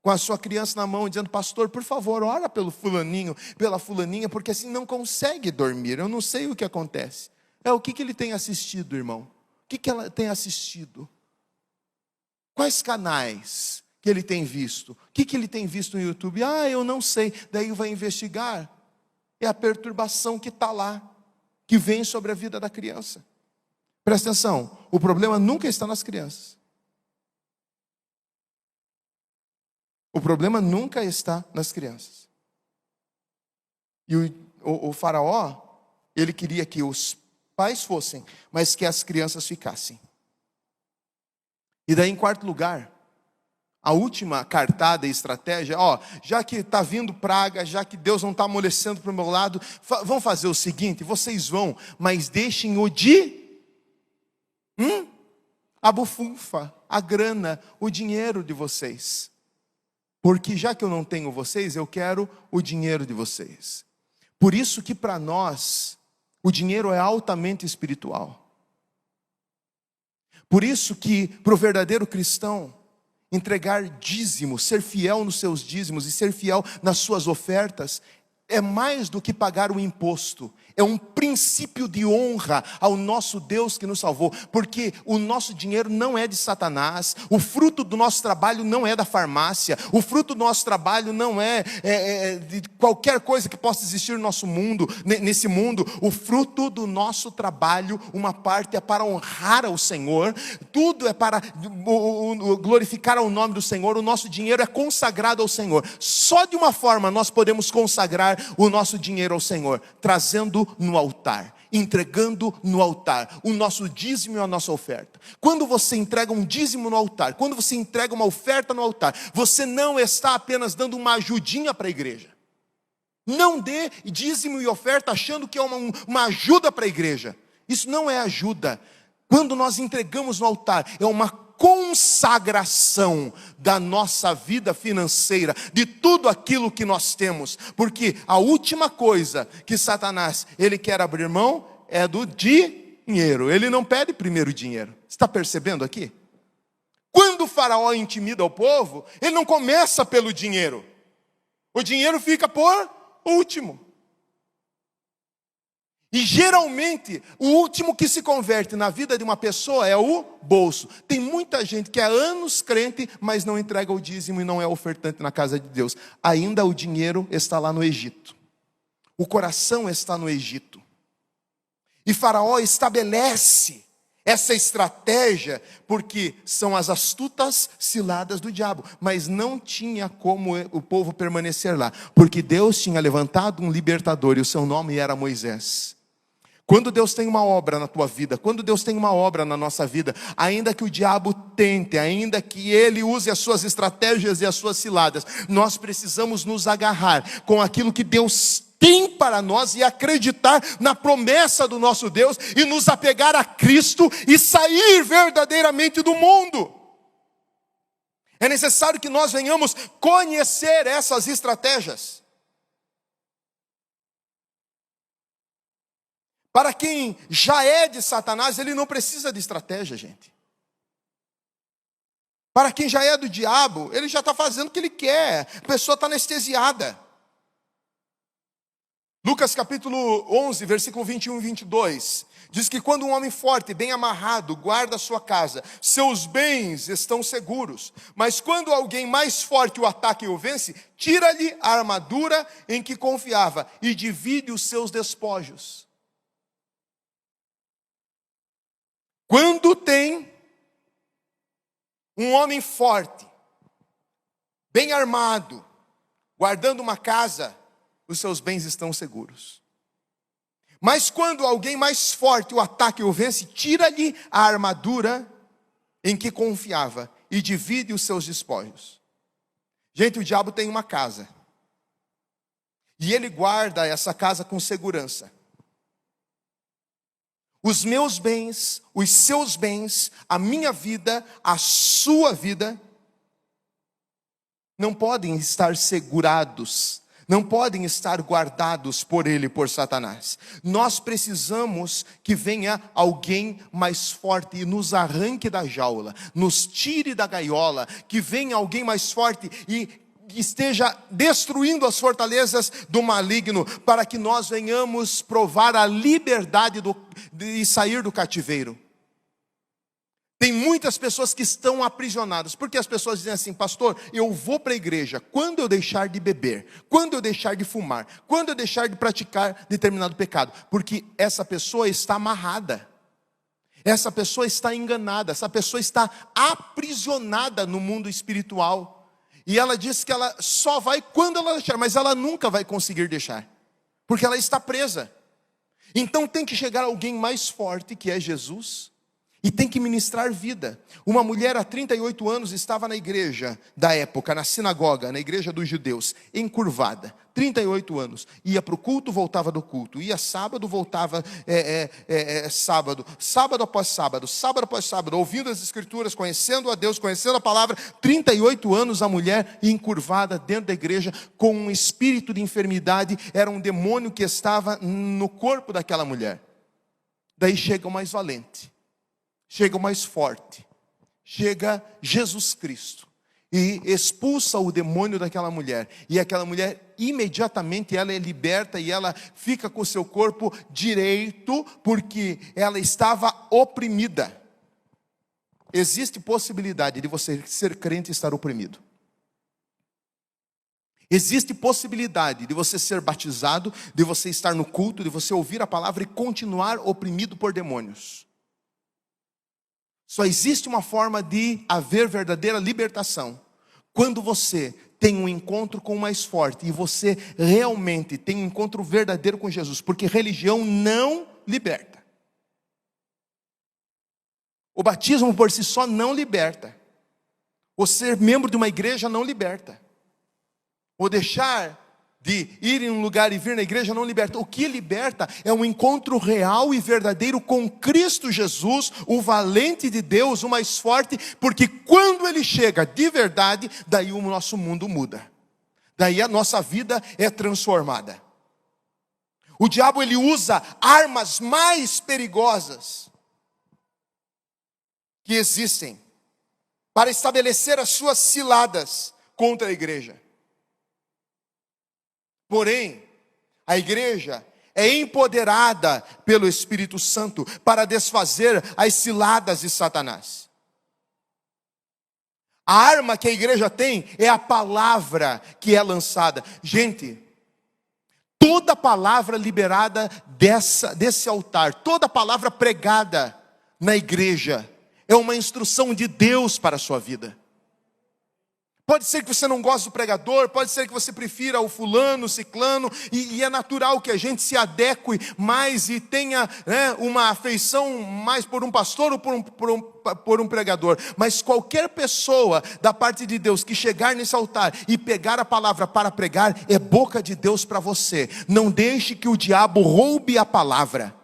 com a sua criança na mão, dizendo: pastor, por favor, ora pelo fulaninho, pela fulaninha, porque assim não consegue dormir, eu não sei o que acontece. O que ele tem assistido, irmão? O que ela tem assistido? Quais canais que ele tem visto? O que ele tem visto no YouTube? Eu não sei. Daí vai investigar. É a perturbação que está lá, que vem sobre a vida da criança. Presta atenção, o problema nunca está nas crianças. O problema nunca está nas crianças. E o faraó, ele queria que os pais fossem, mas que as crianças ficassem. E daí, em quarto lugar, a última cartada e estratégia: já que está vindo praga, já que Deus não está amolecendo para o meu lado, vão fazer o seguinte: vocês vão, mas deixem a bufunfa, a grana, o dinheiro de vocês. Porque já que eu não tenho vocês, eu quero o dinheiro de vocês. Por isso que para nós, o dinheiro é altamente espiritual. Por isso que para o verdadeiro cristão, entregar dízimo, ser fiel nos seus dízimos e ser fiel nas suas ofertas, é mais do que pagar o imposto. É um princípio de honra ao nosso Deus que nos salvou. Porque o nosso dinheiro não é de Satanás. O fruto do nosso trabalho não é da farmácia. O fruto do nosso trabalho não é de qualquer coisa que possa existir no nosso mundo, nesse mundo. O fruto do nosso trabalho, uma parte é para honrar ao Senhor. Tudo é para glorificar ao nome do Senhor. O nosso dinheiro é consagrado ao Senhor. Só de uma forma nós podemos consagrar o nosso dinheiro ao Senhor: trazendo no altar, entregando no altar o nosso dízimo e a nossa oferta. Quando você entrega um dízimo no altar, quando você entrega uma oferta no altar, você não está apenas dando uma ajudinha para a igreja. Não dê dízimo e oferta achando que é uma ajuda para a igreja. Isso não é ajuda. Quando nós entregamos no altar, é uma consagração da nossa vida financeira, de tudo aquilo que nós temos. Porque a última coisa que Satanás, ele quer abrir mão é do dinheiro. Ele não pede primeiro o dinheiro. Você está percebendo aqui? Quando o faraó intimida o povo, ele não começa pelo dinheiro. O dinheiro fica por último. E geralmente, o último que se converte na vida de uma pessoa é o bolso. Tem muita gente que há anos crente, mas não entrega o dízimo e não é ofertante na casa de Deus. Ainda o dinheiro está lá no Egito. O coração está no Egito. E Faraó estabelece essa estratégia, porque são as astutas ciladas do diabo. Mas não tinha como o povo permanecer lá, porque Deus tinha levantado um libertador e o seu nome era Moisés. Quando Deus tem uma obra na tua vida, quando Deus tem uma obra na nossa vida, ainda que o diabo tente, ainda que ele use as suas estratégias e as suas ciladas, nós precisamos nos agarrar com aquilo que Deus tem para nós e acreditar na promessa do nosso Deus e nos apegar a Cristo e sair verdadeiramente do mundo. É necessário que nós venhamos conhecer essas estratégias. Para quem já é de Satanás, ele não precisa de estratégia, gente. Para quem já é do diabo, ele já está fazendo o que ele quer. A pessoa está anestesiada. Lucas capítulo 11, versículo 21 e 22. Diz que quando um homem forte, bem amarrado, guarda a sua casa, seus bens estão seguros. Mas quando alguém mais forte o ataca e o vence, tira-lhe a armadura em que confiava e divide os seus despojos. Quando tem um homem forte, bem armado, guardando uma casa, os seus bens estão seguros. Mas quando alguém mais forte o ataca e o vence, tira-lhe a armadura em que confiava e divide os seus despojos. Gente, o diabo tem uma casa. E ele guarda essa casa com segurança. Os meus bens, os seus bens, a minha vida, a sua vida, não podem estar segurados, não podem estar guardados por ele, por Satanás. Nós precisamos que venha alguém mais forte e nos arranque da jaula, nos tire da gaiola, que venha alguém mais forte e esteja destruindo as fortalezas do maligno, para que nós venhamos provar a liberdade de sair do cativeiro. Tem muitas pessoas que estão aprisionadas, porque as pessoas dizem assim: pastor, eu vou para a igreja quando eu deixar de beber, quando eu deixar de fumar, quando eu deixar de praticar determinado pecado, porque essa pessoa está amarrada, essa pessoa está enganada, essa pessoa está aprisionada no mundo espiritual, e ela diz que ela só vai quando ela deixar, mas ela nunca vai conseguir deixar, porque ela está presa. Então tem que chegar alguém mais forte, que é Jesus, e tem que ministrar vida. Uma mulher há 38 anos estava na igreja da época, na sinagoga, na igreja dos judeus, encurvada, 38 anos, ia para o culto, voltava do culto, ia sábado, voltava sábado, sábado após sábado, sábado após sábado, ouvindo as escrituras, conhecendo a Deus, conhecendo a palavra. 38 anos a mulher encurvada dentro da igreja, com um espírito de enfermidade, era um demônio que estava no corpo daquela mulher. Daí chega o mais valente, chega o mais forte, chega Jesus Cristo e expulsa o demônio daquela mulher, e aquela mulher imediatamente ela é liberta, e ela fica com o seu corpo direito, porque ela estava oprimida. Existe possibilidade de você ser crente e estar oprimido. Existe possibilidade de você ser batizado, de você estar no culto, de você ouvir a palavra e continuar oprimido por demônios. Só existe uma forma de haver verdadeira libertação: quando você tem um encontro com o mais forte, e você realmente tem um encontro verdadeiro com Jesus, porque religião não liberta. O batismo por si só não liberta. O ser membro de uma igreja não liberta. O deixar de ir em um lugar e vir na igreja não liberta. O que liberta é um encontro real e verdadeiro com Cristo Jesus, o valente de Deus, o mais forte, porque quando ele chega de verdade, daí o nosso mundo muda, daí a nossa vida é transformada. O diabo, ele usa armas mais perigosas que existem para estabelecer as suas ciladas contra a igreja. Porém, a igreja é empoderada pelo Espírito Santo para desfazer as ciladas de Satanás. A arma que a igreja tem é a palavra que é lançada. Gente, toda palavra liberada desse altar, toda palavra pregada na igreja, é uma instrução de Deus para a sua vida. Pode ser que você não goste do pregador, pode ser que você prefira o fulano, o ciclano, e é natural que a gente se adeque mais e tenha uma afeição mais por um pastor ou por um pregador. Mas qualquer pessoa da parte de Deus que chegar nesse altar e pegar a palavra para pregar, é boca de Deus para você. Não deixe que o diabo roube a palavra.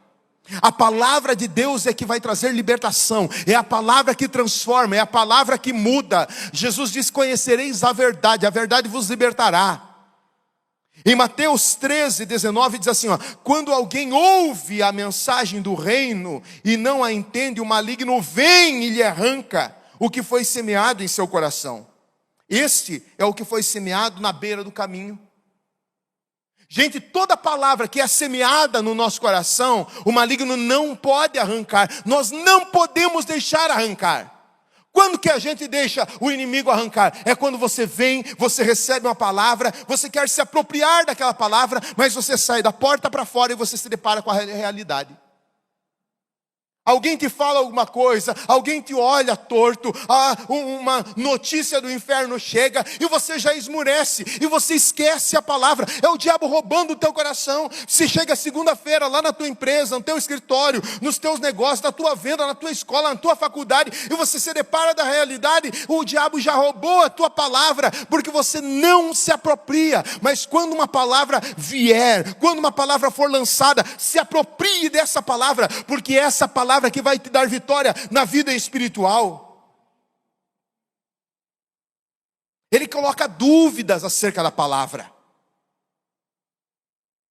A palavra de Deus é que vai trazer libertação, é a palavra que transforma, é a palavra que muda. Jesus diz: conhecereis a verdade vos libertará. Em Mateus 13, 19 diz assim, quando alguém ouve a mensagem do reino e não a entende, o maligno vem e lhe arranca o que foi semeado em seu coração. Este é o que foi semeado na beira do caminho. Gente, toda palavra que é semeada no nosso coração, o maligno não pode arrancar. Nós não podemos deixar arrancar. Quando que a gente deixa o inimigo arrancar? É quando você vem, você recebe uma palavra, você quer se apropriar daquela palavra, mas você sai da porta para fora e você se depara com a realidade. Alguém te fala alguma coisa, alguém te olha torto, uma notícia do inferno chega e você já esmurece, e você esquece a palavra. É o diabo roubando o teu coração. Se chega segunda-feira lá na tua empresa, no teu escritório, nos teus negócios, na tua venda, na tua escola, na tua faculdade, e você se depara da realidade, o diabo já roubou a tua palavra, porque você não se apropria. Mas quando uma palavra vier, quando uma palavra for lançada, se aproprie dessa palavra, porque essa palavra que vai te dar vitória na vida espiritual. Ele coloca dúvidas acerca da palavra.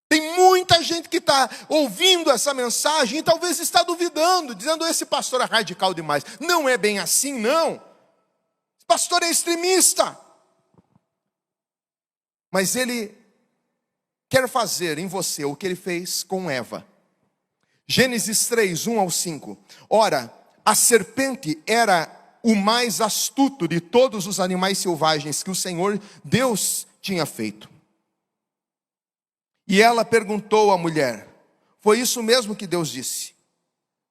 Tem muita gente que está ouvindo essa mensagem e talvez está duvidando, dizendo: esse pastor é radical demais. Não é bem assim, não. Esse pastor é extremista. Mas ele quer fazer em você o que ele fez com Eva. Gênesis 3, 1 ao 5. Ora, a serpente era o mais astuto de todos os animais selvagens que o Senhor Deus tinha feito. E ela perguntou à mulher: foi isso mesmo que Deus disse?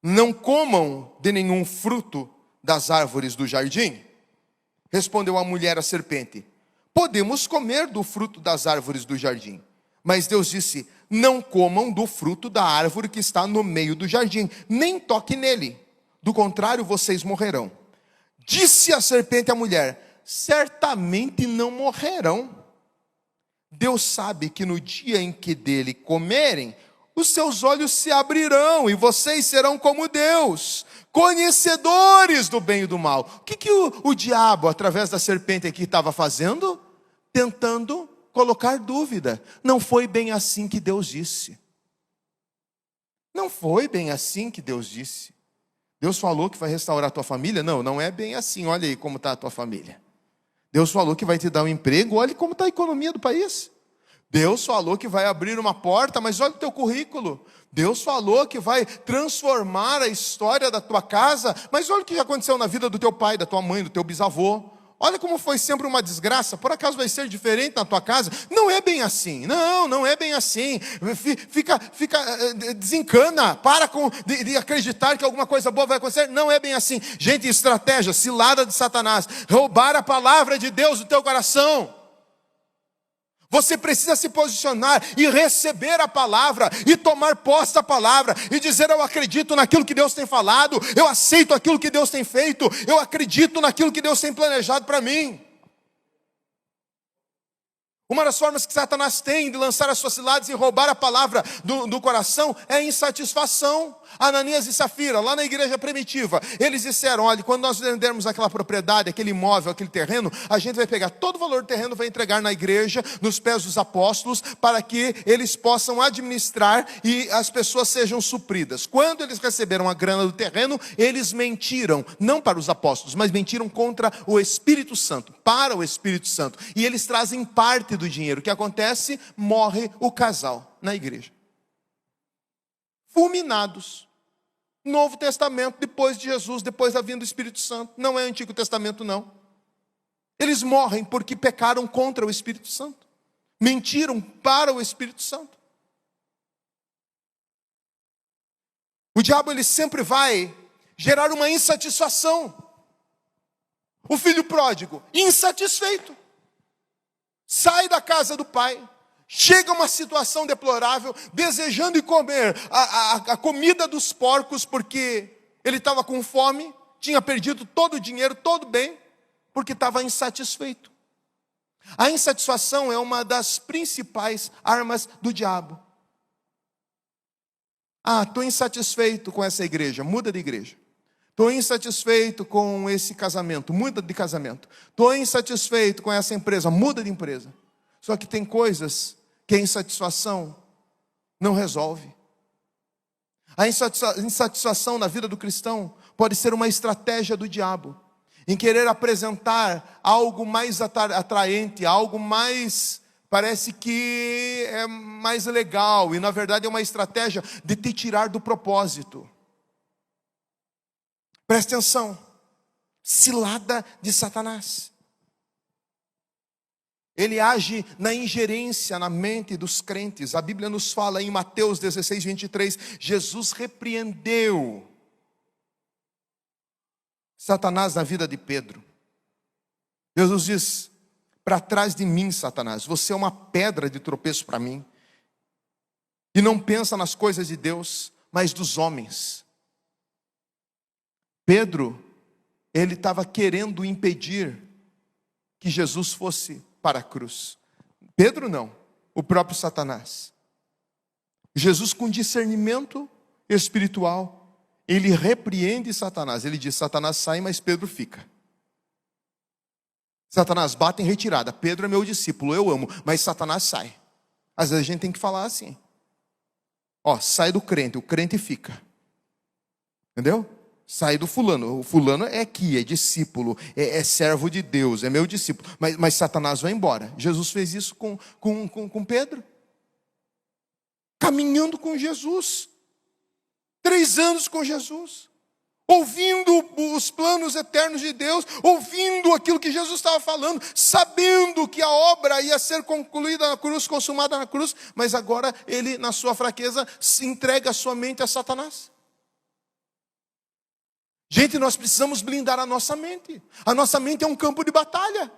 Não comam de nenhum fruto das árvores do jardim? Respondeu a mulher à serpente: podemos comer do fruto das árvores do jardim. Mas Deus disse: não comam do fruto da árvore que está no meio do jardim, nem toque nele, do contrário vocês morrerão. Disse a serpente à mulher: certamente não morrerão. Deus sabe que no dia em que dele comerem, os seus olhos se abrirão e vocês serão como Deus, conhecedores do bem e do mal. O que o diabo, através da serpente aqui, estava fazendo? Tentando colocar dúvida. Não foi bem assim que Deus disse. Não foi bem assim que Deus disse. Deus falou que vai restaurar a tua família? Não, não é bem assim. Olha aí como está a tua família. Deus falou que vai te dar um emprego? Olha como está a economia do país. Deus falou que vai abrir uma porta, mas olha o teu currículo. Deus falou que vai transformar a história da tua casa, mas olha o que já aconteceu na vida do teu pai, da tua mãe, do teu bisavô. Olha como foi sempre uma desgraça. Por acaso vai ser diferente na tua casa? Não é bem assim. Não é bem assim. Desencana. Para de acreditar que alguma coisa boa vai acontecer. Não é bem assim. Gente, estratégia, cilada de Satanás. Roubar a palavra de Deus do teu coração. Você precisa se posicionar e receber a palavra, e tomar posse da palavra, e dizer: eu acredito naquilo que Deus tem falado, eu aceito aquilo que Deus tem feito, eu acredito naquilo que Deus tem planejado para mim. Uma das formas que Satanás tem de lançar as suas ciladas e roubar a palavra do coração é a insatisfação. Ananias e Safira, lá na igreja primitiva, eles disseram: olha, quando nós vendermos aquela propriedade, aquele imóvel, aquele terreno, a gente vai pegar todo o valor do terreno, vai entregar na igreja, nos pés dos apóstolos, para que eles possam administrar e as pessoas sejam supridas. Quando eles receberam a grana do terreno, eles mentiram, não para os apóstolos, mas mentiram contra o Espírito Santo, para o Espírito Santo, e eles trazem parte do dinheiro. O que acontece? Morre o casal na igreja, fulminados. Novo Testamento, depois de Jesus, depois da vinda do Espírito Santo. Não é Antigo Testamento, não. Eles morrem porque pecaram contra o Espírito Santo, mentiram para o Espírito Santo. O diabo, ele sempre vai gerar uma insatisfação. O filho pródigo, insatisfeito, sai da casa do pai, chega a uma situação deplorável, desejando ir comer a comida dos porcos, porque ele estava com fome, tinha perdido todo o dinheiro, todo o bem, porque estava insatisfeito. A insatisfação é uma das principais armas do diabo. Estou insatisfeito com essa igreja, muda de igreja. Estou insatisfeito com esse casamento, muda de casamento. Estou insatisfeito com essa empresa, muda de empresa. Só que tem coisas que a insatisfação não resolve. A insatisfação na vida do cristão pode ser uma estratégia do diabo, em querer apresentar algo mais atraente, algo mais, parece que é mais legal, e na verdade é uma estratégia de te tirar do propósito. Preste atenção, cilada de Satanás. Ele age na ingerência na mente dos crentes. A Bíblia nos fala em Mateus 16, 23, Jesus repreendeu Satanás na vida de Pedro. Jesus diz: para trás de mim, Satanás, você é uma pedra de tropeço para mim. E não pensa nas coisas de Deus, mas dos homens. Pedro, ele estava querendo impedir que Jesus fosse para a cruz. Pedro não, o próprio Satanás. Jesus, com discernimento espiritual, ele repreende Satanás. Ele diz: Satanás sai, mas Pedro fica. Satanás bate em retirada. Pedro é meu discípulo, eu amo, mas Satanás sai. Às vezes a gente tem que falar assim: ó, sai do crente, o crente fica. Entendeu? Sai do fulano. O fulano é aqui, é discípulo, é servo de Deus, é meu discípulo. Mas Satanás vai embora. Jesus fez isso com Pedro. Caminhando com Jesus. 3 anos com Jesus. Ouvindo os planos eternos de Deus, ouvindo aquilo que Jesus estava falando, sabendo que a obra ia ser concluída na cruz, consumada na cruz, mas agora ele, na sua fraqueza, se entrega a sua mente a Satanás. Gente, nós precisamos blindar a nossa mente. A nossa mente é um campo de batalha.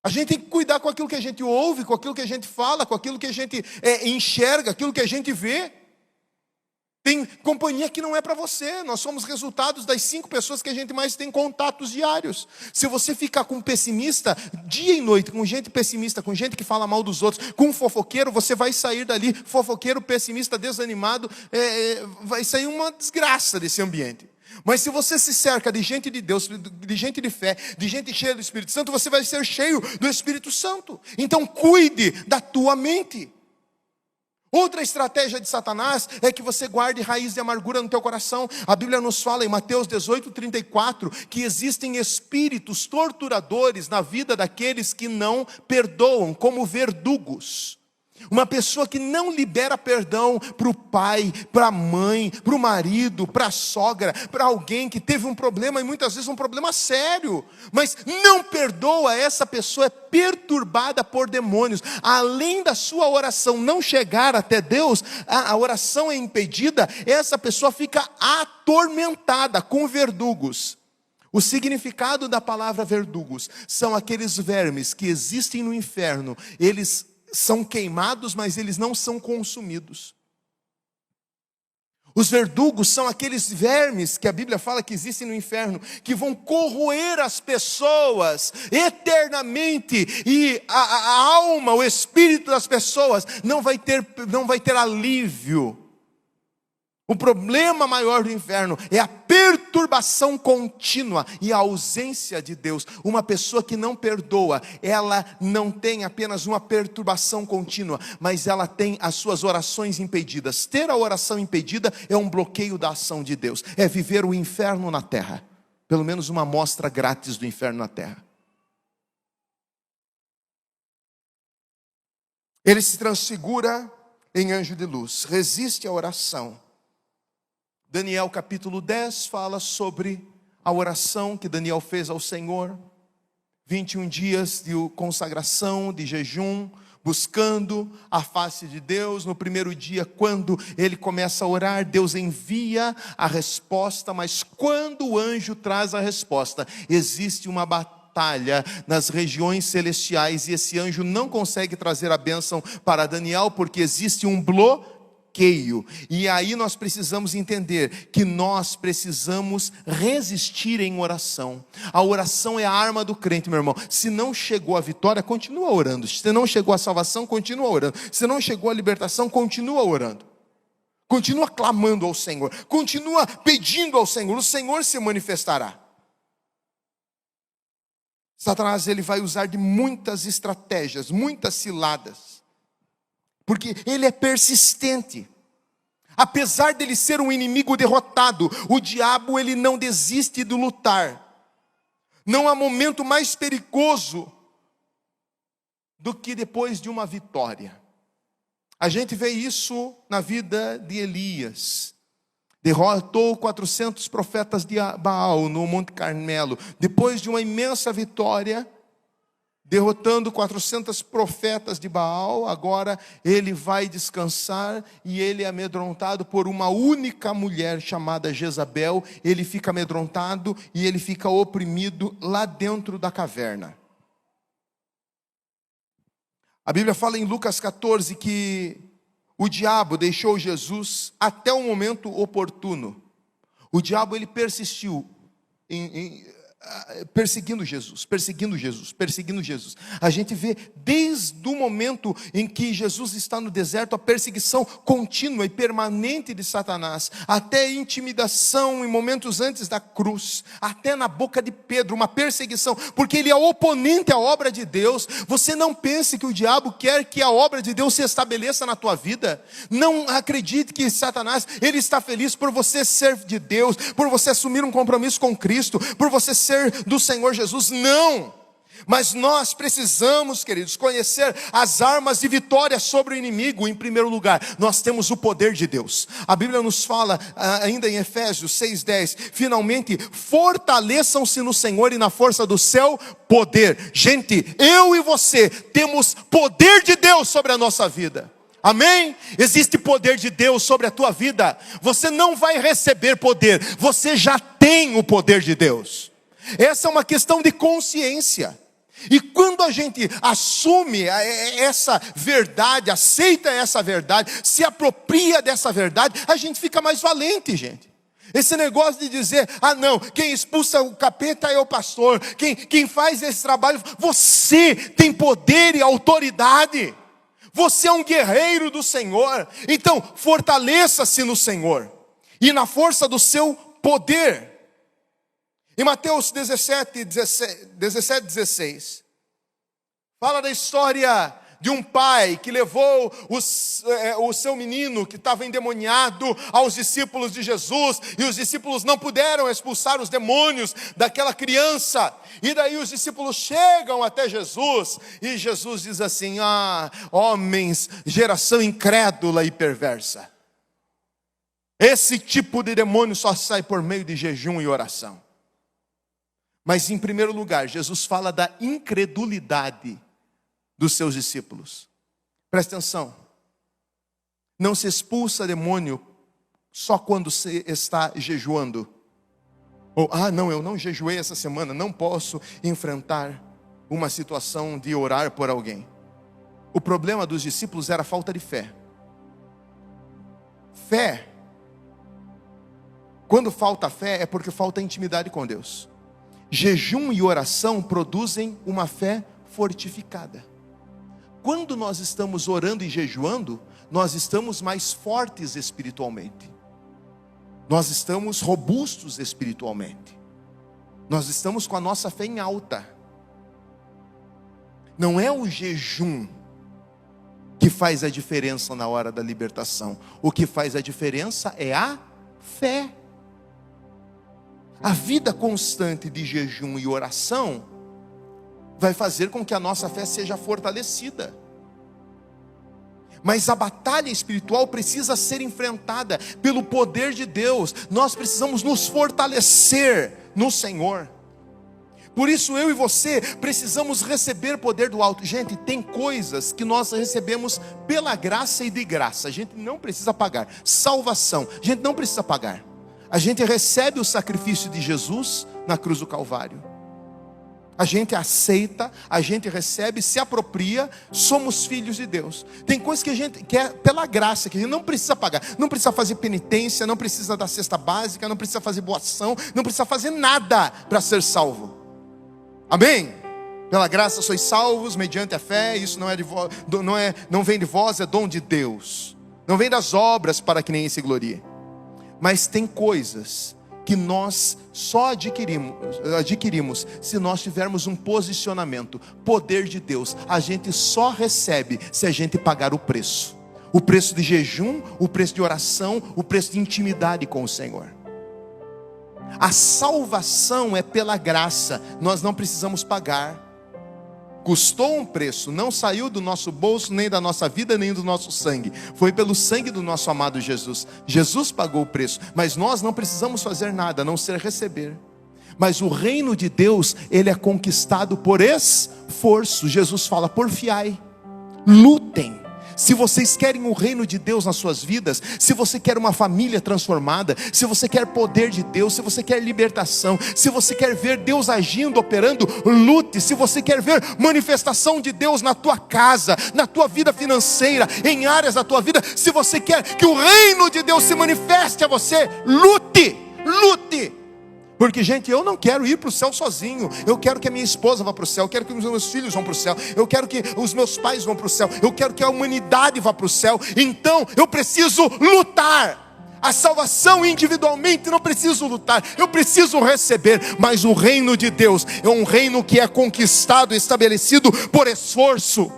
A gente tem que cuidar com aquilo que a gente ouve, com aquilo que a gente fala, com aquilo que a gente enxerga, aquilo que a gente vê. Tem companhia que não é para você. Nós somos resultados das 5 pessoas que a gente mais tem contatos diários. Se você ficar com um pessimista, dia e noite, com gente pessimista, com gente que fala mal dos outros, com um fofoqueiro, você vai sair dali, fofoqueiro, pessimista, desanimado, vai sair uma desgraça desse ambiente. Mas se você se cerca de gente de Deus, de gente de fé, de gente cheia do Espírito Santo, você vai ser cheio do Espírito Santo. Então cuide da tua mente. Outra estratégia de Satanás é que você guarde raiz de amargura no teu coração. A Bíblia nos fala em Mateus 18:34 que existem espíritos torturadores na vida daqueles que não perdoam, como verdugos. Uma pessoa que não libera perdão para o pai, para a mãe, para o marido, para a sogra, para alguém que teve um problema, e muitas vezes um problema sério, mas não perdoa, essa pessoa é perturbada por demônios. Além da sua oração não chegar até Deus, a oração é impedida, essa pessoa fica atormentada com verdugos. O significado da palavra verdugos são aqueles vermes que existem no inferno. Eles são queimados, mas eles não são consumidos. Os verdugos são aqueles vermes que a Bíblia fala que existem no inferno, que vão corroer as pessoas eternamente, e a alma, o espírito das pessoas não vai ter alívio. O problema maior do inferno é a perturbação contínua e a ausência de Deus. Uma pessoa que não perdoa, ela não tem apenas uma perturbação contínua, mas ela tem as suas orações impedidas. Ter a oração impedida é um bloqueio da ação de Deus. É viver o inferno na terra. Pelo menos uma amostra grátis do inferno na terra. Ele se transfigura em anjo de luz, resiste à oração. Daniel capítulo 10 fala sobre a oração que Daniel fez ao Senhor. 21 dias de consagração, de jejum, buscando a face de Deus. No primeiro dia, quando ele começa a orar, Deus envia a resposta, mas quando o anjo traz a resposta, existe uma batalha nas regiões celestiais, e esse anjo não consegue trazer a bênção para Daniel, porque existe um bloqueio. E aí nós precisamos entender que nós precisamos resistir em oração. A oração é a arma do crente, meu irmão. Se não chegou a vitória, continua orando. Se não chegou a salvação, continua orando. Se não chegou a libertação, continua orando. Continua clamando ao Senhor. Continua pedindo ao Senhor. O Senhor se manifestará. Satanás, ele vai usar de muitas estratégias, muitas ciladas, porque ele é persistente. Apesar dele ser um inimigo derrotado, o diabo, ele não desiste de lutar. Não há momento mais perigoso do que depois de uma vitória. A gente vê isso na vida de Elias. Derrotou 400 profetas de Baal no Monte Carmelo. Depois de uma imensa vitória, derrotando 400 profetas de Baal. Agora ele vai descansar e ele é amedrontado por uma única mulher chamada Jezabel. Ele fica amedrontado e ele fica oprimido lá dentro da caverna. A Bíblia fala em Lucas 14 que o diabo deixou Jesus até o momento oportuno. O diabo ele persistiu perseguindo Jesus. A gente vê desde o momento em que Jesus está no deserto, a perseguição contínua e permanente de Satanás, até a intimidação em momentos antes da cruz, até na boca de Pedro, uma perseguição, porque ele é oponente à obra de Deus. Você não pense que o diabo quer que a obra de Deus se estabeleça na tua vida. Não acredite que Satanás, ele está feliz por você ser de Deus, por você assumir um compromisso com Cristo, por você ser do Senhor Jesus. Não, mas nós precisamos, queridos, conhecer as armas de vitória sobre o inimigo. Em primeiro lugar, nós temos o poder de Deus. A Bíblia nos fala ainda em Efésios 6:10, finalmente fortaleçam-se no Senhor e na força do seu poder. Gente, eu e você temos poder de Deus sobre a nossa vida. Amém? Existe poder de Deus sobre a tua vida. Você não vai receber poder, você já tem o poder de Deus. Essa é uma questão de consciência. E quando a gente assume essa verdade, aceita essa verdade, se apropria dessa verdade, a gente fica mais valente, gente. Esse negócio de dizer, não, quem expulsa o capeta é o pastor, quem faz esse trabalho, você tem poder e autoridade. Você é um guerreiro do Senhor. Então, fortaleça-se no Senhor e na força do seu poder. Em Mateus 17:16, fala da história de um pai que levou o seu menino que estava endemoniado aos discípulos de Jesus, e os discípulos não puderam expulsar os demônios daquela criança. E daí os discípulos chegam até Jesus, e Jesus diz assim: homens, geração incrédula e perversa. Esse tipo de demônio só sai por meio de jejum e oração. Mas em primeiro lugar, Jesus fala da incredulidade dos seus discípulos. Presta atenção. Não se expulsa demônio só quando se está jejuando. Ou, não, eu não jejuei essa semana, não posso enfrentar uma situação de orar por alguém. O problema dos discípulos era a falta de fé. Fé. Quando falta fé é porque falta intimidade com Deus. Jejum e oração produzem uma fé fortificada. Quando nós estamos orando e jejuando, nós estamos mais fortes espiritualmente. Nós estamos robustos espiritualmente. Nós estamos com a nossa fé em alta. Não é o jejum que faz a diferença na hora da libertação. O que faz a diferença é a fé. A vida constante de jejum e oração vai fazer com que a nossa fé seja fortalecida. Mas a batalha espiritual precisa ser enfrentada pelo poder de Deus. Nós precisamos nos fortalecer no Senhor. Por isso eu e você precisamos receber poder do alto. Gente, tem coisas que nós recebemos pela graça e de graça. A gente não precisa pagar. Salvação, a gente não precisa pagar. A gente recebe o sacrifício de Jesus na cruz do Calvário. A gente aceita, a gente recebe, se apropria, somos filhos de Deus. Tem coisas que a gente quer pela graça, que a gente não precisa pagar. Não precisa fazer penitência, não precisa da cesta básica, não precisa fazer boa ação, não precisa fazer nada para ser salvo. Amém? Pela graça sois salvos mediante a fé. Isso não vem de vós, é dom de Deus. Não vem das obras para que ninguém se glorie. Mas tem coisas que nós só adquirimos se nós tivermos um posicionamento. Poder de Deus a gente só recebe se a gente pagar o preço. O preço de jejum, o preço de oração, o preço de intimidade com o Senhor. A salvação é pela graça, nós não precisamos pagar. Custou um preço, não saiu do nosso bolso, nem da nossa vida, nem do nosso sangue. Foi pelo sangue do nosso amado Jesus. Jesus pagou o preço, mas nós não precisamos fazer nada, a não ser receber. Mas o reino de Deus, ele é conquistado por esforço. Jesus fala: porfiai, lutem. Se vocês querem o reino de Deus nas suas vidas, se você quer uma família transformada, se você quer poder de Deus, se você quer libertação, se você quer ver Deus agindo, operando, lute. Se você quer ver manifestação de Deus na tua casa, na tua vida financeira, em áreas da tua vida, se você quer que o reino de Deus se manifeste a você, lute, lute. Porque, gente, eu não quero ir para o céu sozinho. Eu quero que a minha esposa vá para o céu. Eu quero que os meus filhos vão para o céu. Eu quero que os meus pais vão para o céu. Eu quero que a humanidade vá para o céu. Então, eu preciso lutar. A salvação individualmente não preciso lutar. Eu preciso receber. Mas o reino de Deus é um reino que é conquistado, estabelecido por esforço.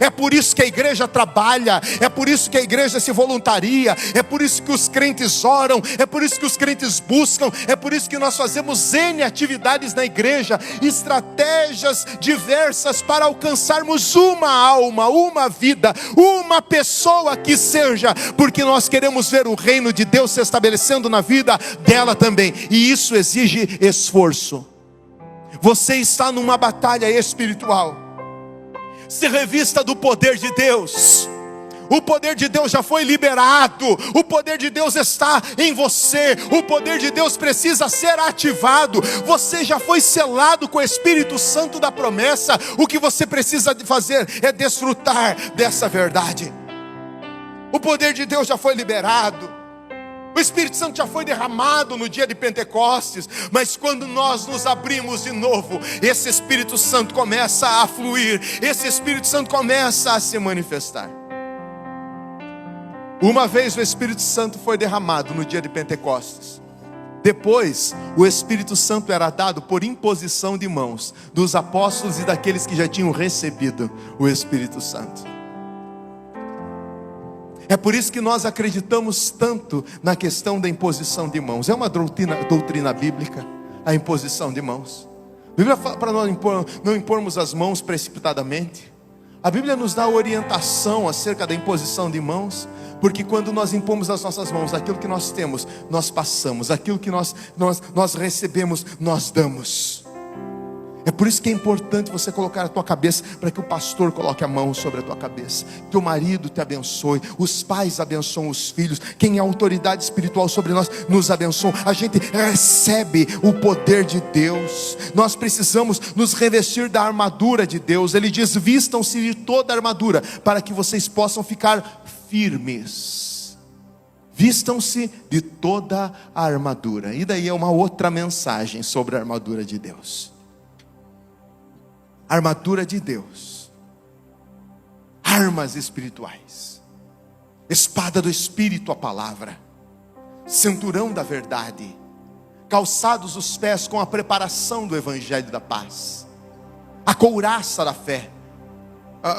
É por isso que a igreja trabalha, é por isso que a igreja se voluntaria, é por isso que os crentes oram, é por isso que os crentes buscam, é por isso que nós fazemos N atividades na igreja, estratégias diversas para alcançarmos uma alma, uma vida, uma pessoa que seja, porque nós queremos ver o reino de Deus se estabelecendo na vida dela também, e isso exige esforço. Você está numa batalha espiritual. Se revista do poder de Deus. O poder de Deus já foi liberado. O poder de Deus está em você. O poder de Deus precisa ser ativado. Você já foi selado com o Espírito Santo da promessa. O que você precisa fazer é desfrutar dessa verdade. O poder de Deus já foi liberado. O Espírito Santo já foi derramado no dia de Pentecostes, mas quando nós nos abrimos de novo, esse Espírito Santo começa a fluir, esse Espírito Santo começa a se manifestar. Uma vez o Espírito Santo foi derramado no dia de Pentecostes. Depois, o Espírito Santo era dado por imposição de mãos dos apóstolos e daqueles que já tinham recebido o Espírito Santo. É por isso que nós acreditamos tanto na questão da imposição de mãos. É uma doutrina bíblica, a imposição de mãos. A Bíblia fala para nós não impormos as mãos precipitadamente. A Bíblia nos dá orientação acerca da imposição de mãos, porque quando nós impomos as nossas mãos, aquilo que nós temos, nós passamos. Aquilo que nós recebemos, nós damos. É por isso que é importante você colocar a tua cabeça, para que o pastor coloque a mão sobre a tua cabeça, que o marido te abençoe, os pais abençoam os filhos, quem é autoridade espiritual sobre nós, nos abençoa. A gente recebe o poder de Deus. Nós precisamos nos revestir da armadura de Deus. Ele diz: vistam-se de toda a armadura, para que vocês possam ficar firmes. Vistam-se de toda a armadura. E daí é uma outra mensagem sobre a armadura de Deus. Armadura de Deus, armas espirituais, espada do Espírito, a palavra, cinturão da verdade, calçados os pés com a preparação do Evangelho da paz, a couraça da fé,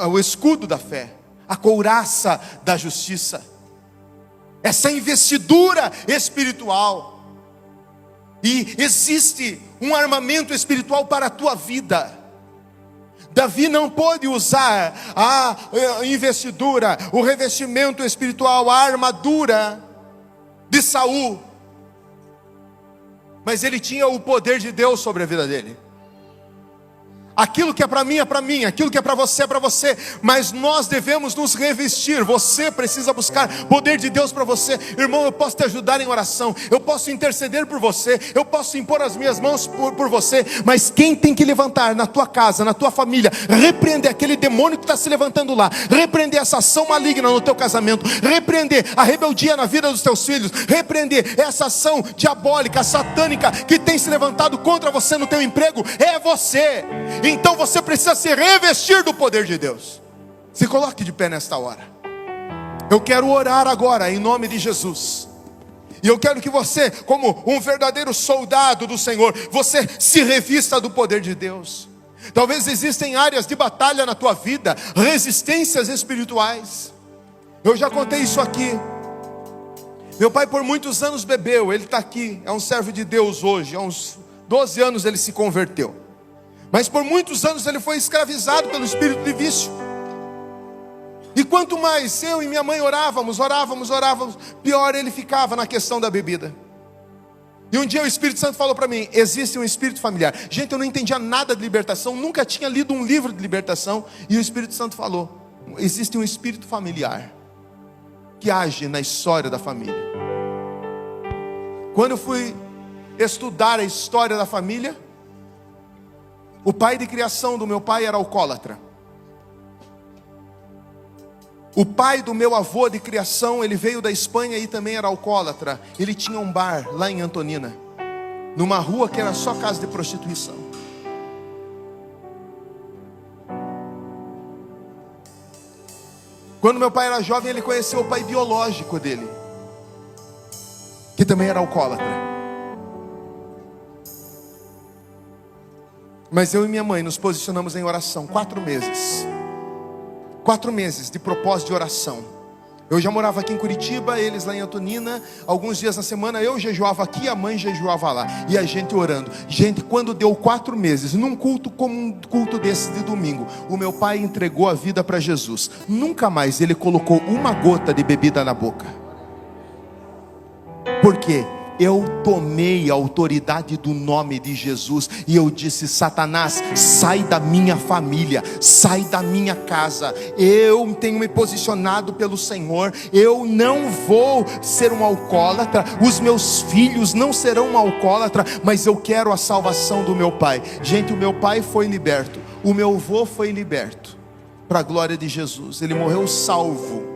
o escudo da fé, a couraça da justiça, essa investidura espiritual. E existe um armamento espiritual para a tua vida. Davi não pôde usar a investidura, o revestimento espiritual, a armadura de Saul, mas ele tinha o poder de Deus sobre a vida dele. Aquilo que é para mim, aquilo que é para você, mas nós devemos nos revestir. Você precisa buscar poder de Deus para você. Irmão, eu posso te ajudar em oração, eu posso interceder por você, eu posso impor as minhas mãos por você, mas quem tem que levantar na tua casa, na tua família, repreender aquele demônio que está se levantando lá, repreender essa ação maligna no teu casamento, repreender a rebeldia na vida dos teus filhos, repreender essa ação diabólica, satânica, que tem se levantado contra você no teu emprego, é você. Então você precisa se revestir do poder de Deus. Se coloque de pé nesta hora. Eu quero orar agora em nome de Jesus. E eu quero que você, como um verdadeiro soldado do Senhor, você se revista do poder de Deus. Talvez existem áreas de batalha na tua vida, resistências espirituais. Eu já contei isso aqui. Meu pai por muitos anos bebeu, ele está aqui, é um servo de Deus hoje. Há uns 12 anos ele se converteu. Mas por muitos anos ele foi escravizado pelo espírito de vício. E quanto mais eu e minha mãe orávamos, pior ele ficava na questão da bebida. E um dia o Espírito Santo falou para mim: existe um espírito familiar. Gente, eu não entendia nada de libertação, nunca tinha lido um livro de libertação. E o Espírito Santo falou: existe um espírito familiar que age na história da família. Quando eu fui estudar a história da família, o pai de criação do meu pai era alcoólatra. O pai do meu avô de criação, ele veio da Espanha e também era alcoólatra. Ele tinha um bar lá em Antonina, numa rua que era só casa de prostituição. Quando meu pai era jovem, ele conheceu o pai biológico dele, que também era alcoólatra. Mas eu e minha mãe nos posicionamos em oração 4 meses. 4 meses de propósito de oração. Eu já morava aqui em Curitiba, eles lá em Antonina. Alguns dias na semana eu jejuava aqui, a mãe jejuava lá. E a gente orando. Gente, quando deu 4 meses, num culto como um culto desse de domingo, o meu pai entregou a vida para Jesus. Nunca mais ele colocou uma gota de bebida na boca. Por quê? Eu tomei a autoridade do nome de Jesus e eu disse: Satanás, sai da minha família, sai da minha casa. Eu tenho me posicionado pelo Senhor. Eu não vou ser um alcoólatra, os meus filhos não serão um alcoólatra, mas eu quero a salvação do meu pai. Gente, o meu pai foi liberto, o meu avô foi liberto, para a glória de Jesus. Ele morreu salvo.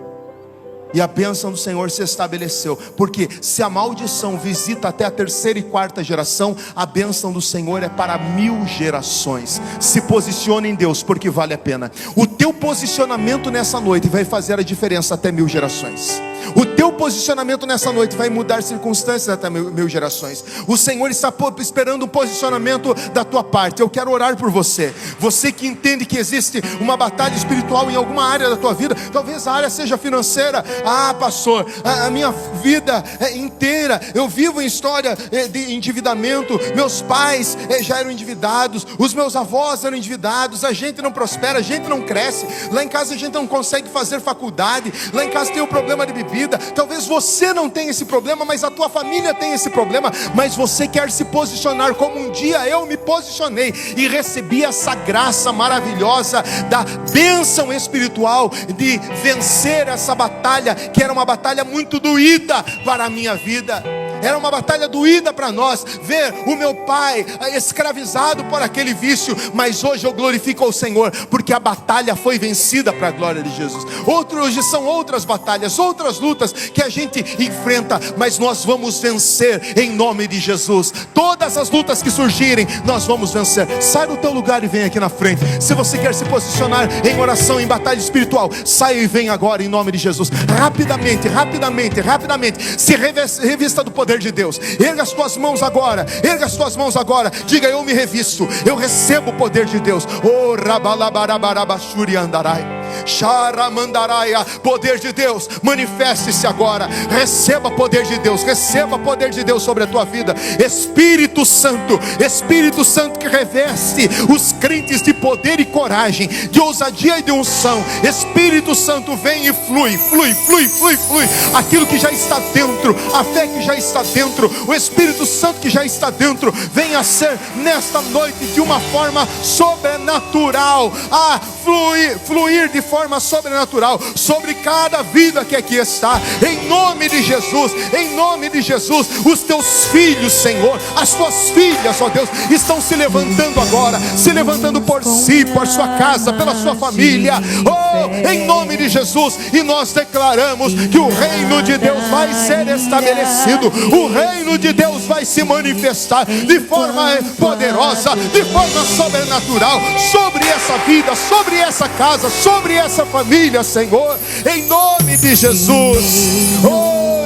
E a bênção do Senhor se estabeleceu. Porque se a maldição visita até a 3ª e 4ª geração, a bênção do Senhor é para 1000 gerações. Se posicione em Deus, porque vale a pena. O teu posicionamento nessa noite vai fazer a diferença até 1000 gerações. O teu posicionamento nessa noite vai mudar circunstâncias até 1000 gerações. O Senhor está esperando um posicionamento da tua parte. Eu quero orar por você. Você que entende que existe uma batalha espiritual em alguma área da tua vida. Talvez a área seja financeira. Ah, pastor, a minha vida inteira eu vivo em história de endividamento. Meus pais já eram endividados, os meus avós eram endividados. A gente não prospera, a gente não cresce. Lá em casa a gente não consegue fazer faculdade. Lá em casa tem um problema de bebida. Talvez você não tenha esse problema, mas a tua família tem esse problema. Mas você quer se posicionar como um dia eu me posicionei e recebi essa graça maravilhosa da bênção espiritual de vencer essa batalha, que era uma batalha muito doída para a minha vida. Era uma batalha doída para nós, ver o meu pai escravizado por aquele vício. Mas hoje eu glorifico ao Senhor, porque a batalha foi vencida para a glória de Jesus. Hoje são outras batalhas, outras lutas que a gente enfrenta, mas nós vamos vencer em nome de Jesus. Todas as lutas que surgirem, nós vamos vencer. Sai do teu lugar e vem aqui na frente. Se você quer se posicionar em oração, em batalha espiritual, saia e vem agora em nome de Jesus. Rapidamente, rapidamente, rapidamente. Se revista do poder de Deus. Erga as tuas mãos agora. Erga as tuas mãos agora. Diga: eu me revisto. Eu recebo o poder de Deus. Oh, rabalabarabarabashuri andarai. Sharamandaraia. Poder de Deus, manifeste-se agora. Receba poder de Deus. Receba poder de Deus sobre a tua vida. Espírito Santo que reveste os crentes de poder e coragem, de ousadia e de unção. Espírito Santo, vem e flui. Aquilo que já está dentro, a fé que já está dentro, o Espírito Santo que já está dentro, venha ser nesta noite de uma forma sobrenatural. Fluir de forma sobrenatural sobre cada vida que aqui está, em nome de Jesus, em nome de Jesus. Os teus filhos, Senhor, as tuas filhas, ó Deus, estão se levantando agora, se levantando por si, por sua casa, pela sua família, em nome de Jesus. E nós declaramos que o reino de Deus vai ser estabelecido, o reino de Deus vai se manifestar de forma poderosa, de forma sobrenatural, sobre essa vida, sobre essa casa, sobre essa família, Senhor, em nome de Jesus.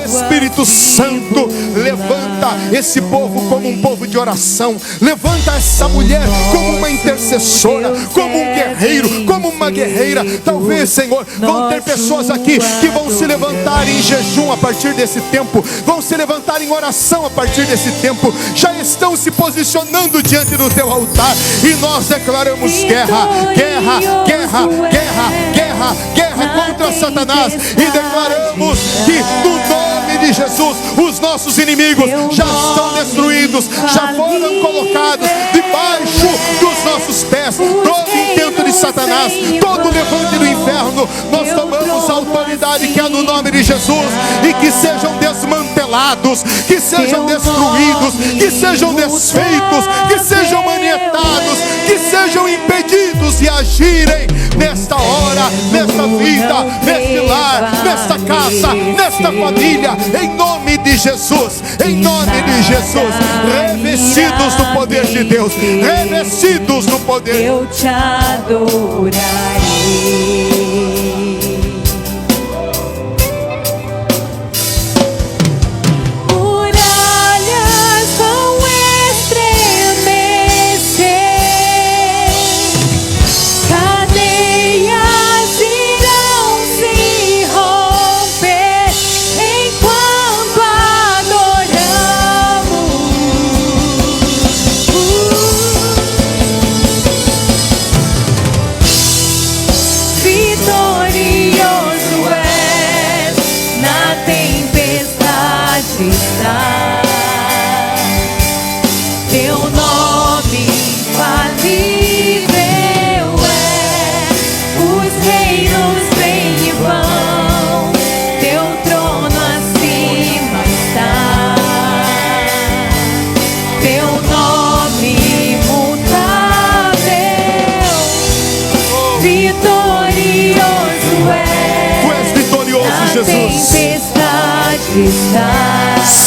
Espírito Santo, levanta esse povo como um povo de oração. Levanta essa mulher como uma intercessora, como um guerreiro, como uma guerreira. Talvez, Senhor, vão ter pessoas aqui que vão se levantar em jejum a partir desse tempo, vão se levantar em oração a partir desse tempo. Já estão se posicionando diante do teu altar. E nós declaramos guerra contra Satanás. E declaramos que no nome nome de Jesus, os nossos inimigos já estão destruídos, já foram colocados debaixo dos nossos pés. Todo intento de Satanás, todo levante do inferno, nós tomamos a autoridade que há no nome de Jesus, e que sejam desmantelados, que sejam destruídos, que sejam desfeitos, que sejam manietados, que sejam impedidos de agirem nesta hora, nesta vida, neste lar, nesta casa, nesta família, em nome de Jesus, em nome de Jesus, revestidos do poder de Deus, revestidos do poder. Eu te adorarei.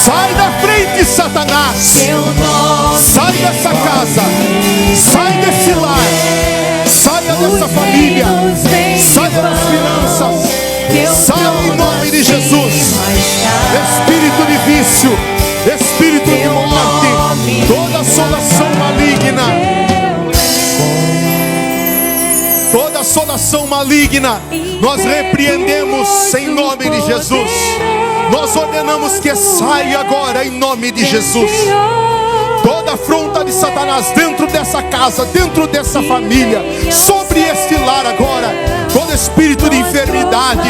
Sai da frente, Satanás. Sai dessa casa, sai desse lar, saia dessa família, saia das finanças, saia em nome de Jesus. Espírito de vício, espírito de morte, toda assolação maligna, toda assolação maligna, nós repreendemos em nome de Jesus. Nós ordenamos que saia agora em nome de Jesus. Toda afronta de Satanás dentro dessa casa, dentro dessa família, sobre este lar agora, todo espírito de enfermidade,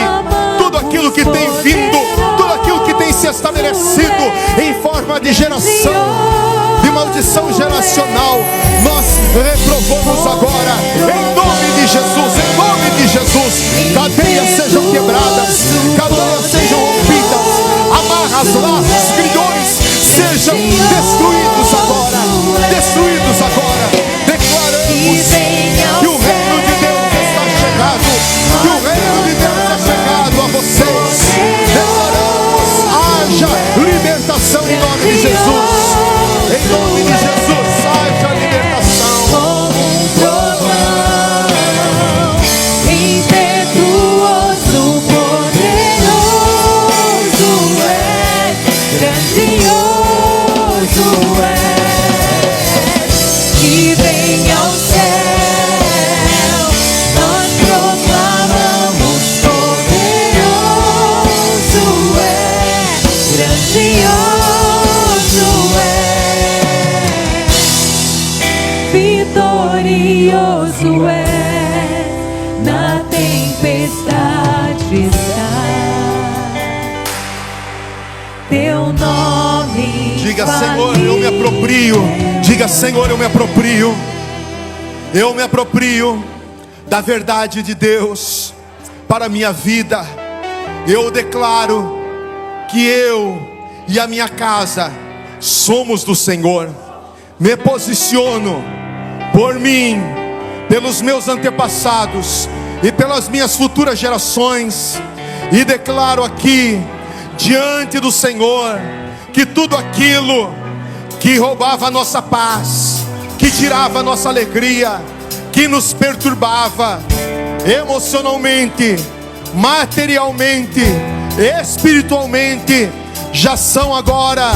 tudo aquilo que tem vindo, tudo aquilo que tem se estabelecido em forma de geração, de maldição geracional, nós reprovamos agora em nome de Jesus, em nome de Jesus. Cadeias sejam quebradas, cadeias sejam rompidas, amarras, laços, grilhões sejam destruídos agora, destruídos agora. Declaramos que o reino de Deus está chegado, que o reino de Deus é chegado a vocês. Declaramos, haja libertação em nome de Jesus, em nome de Jesus, haja libertação. Vitorioso é, na tempestade está teu nome. Diga, Senhor, eu me aproprio. Diga, Senhor, eu me aproprio. Eu me aproprio da verdade de Deus para a minha vida. Eu declaro que eu e a minha casa somos do Senhor. Me posiciono por mim, pelos meus antepassados e pelas minhas futuras gerações, e declaro aqui diante do Senhor que tudo aquilo que roubava a nossa paz, que tirava a nossa alegria, que nos perturbava emocionalmente, materialmente, espiritualmente, já são agora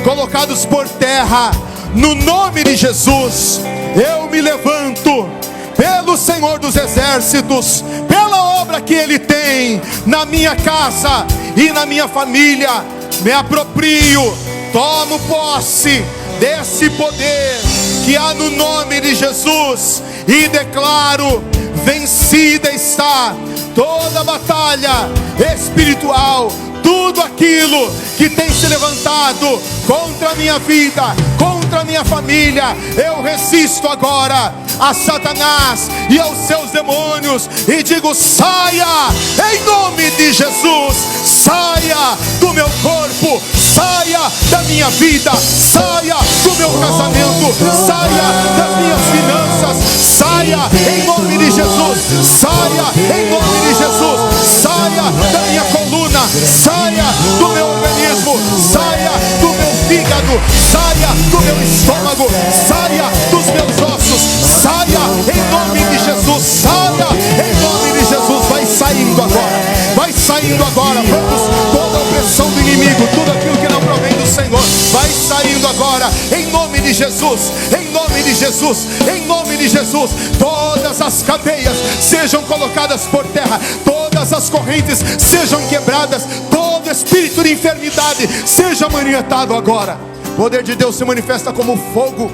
colocados por terra no nome de Jesus. Eu me levanto pelo Senhor dos Exércitos, pela obra que Ele tem na minha casa e na minha família. Me aproprio, tomo posse desse poder que há no nome de Jesus e declaro: vencida está toda batalha espiritual, tudo aquilo que tem se levantado contra a minha vida, contra a minha família, eu resisto agora a Satanás e aos seus demônios e digo: saia em nome de Jesus, saia do meu corpo, saia da minha vida, saia do meu casamento, saia das minhas finanças, saia em nome de Jesus, saia em nome de Jesus, saia da minha coluna, saia do meu organismo, saia do meu fígado, saia do meu estômago, saia dos meus ossos, saia em nome de Jesus, saia em nome de Jesus. Vai saindo agora, vai saindo agora. Vamos, toda a opressão do inimigo, tudo aquilo que não provém do Senhor, vai saindo agora em nome de Jesus, em nome de Jesus, em nome de Jesus. Todas as cadeias sejam colocadas por terra, todas as correntes sejam quebradas, todo espírito de enfermidade seja manietado agora. O poder de Deus se manifesta como fogo.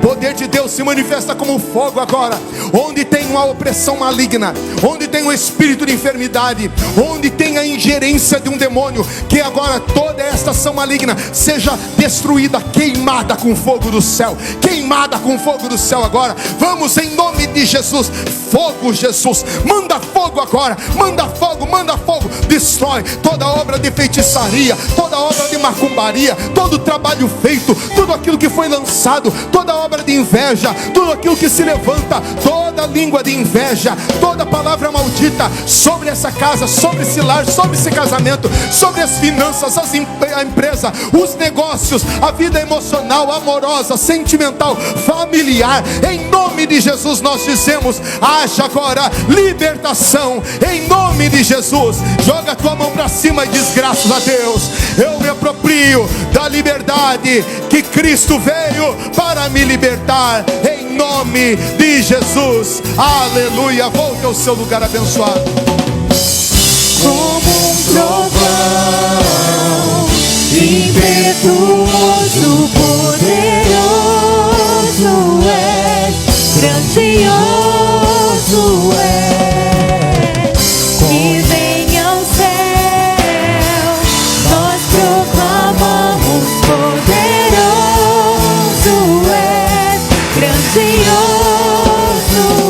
Poder de Deus se manifesta como fogo agora. Onde tem uma opressão maligna, onde tem um espírito de enfermidade, onde tem a ingerência de um demônio, que agora toda esta ação maligna seja destruída, queimada com fogo do céu, queimada com fogo do céu agora. Vamos em nome de Jesus. Fogo, Jesus, manda fogo agora, manda fogo, manda fogo. Destrói toda obra de feitiçaria, toda obra de macumbaria, todo trabalho feito, tudo aquilo que foi lançado, toda obra de inveja, tudo aquilo que se levanta, toda língua de inveja, toda palavra maldita sobre essa casa, sobre esse lar, sobre esse casamento, sobre as finanças, a empresa, os negócios, a vida emocional, amorosa, sentimental, familiar. Em nome de Jesus nós dizemos: haja agora libertação, em nome de Jesus. Joga a tua mão para cima e diz: graças a Deus, eu me aproprio da liberdade que Cristo veio para me libertar, em nome de Jesus. Aleluia. Volte ao seu lugar abençoado. Como um trovão impetuoso, poderoso és, grandioso és, que venha ao céu, nós proclamamos: poderoso és, grandioso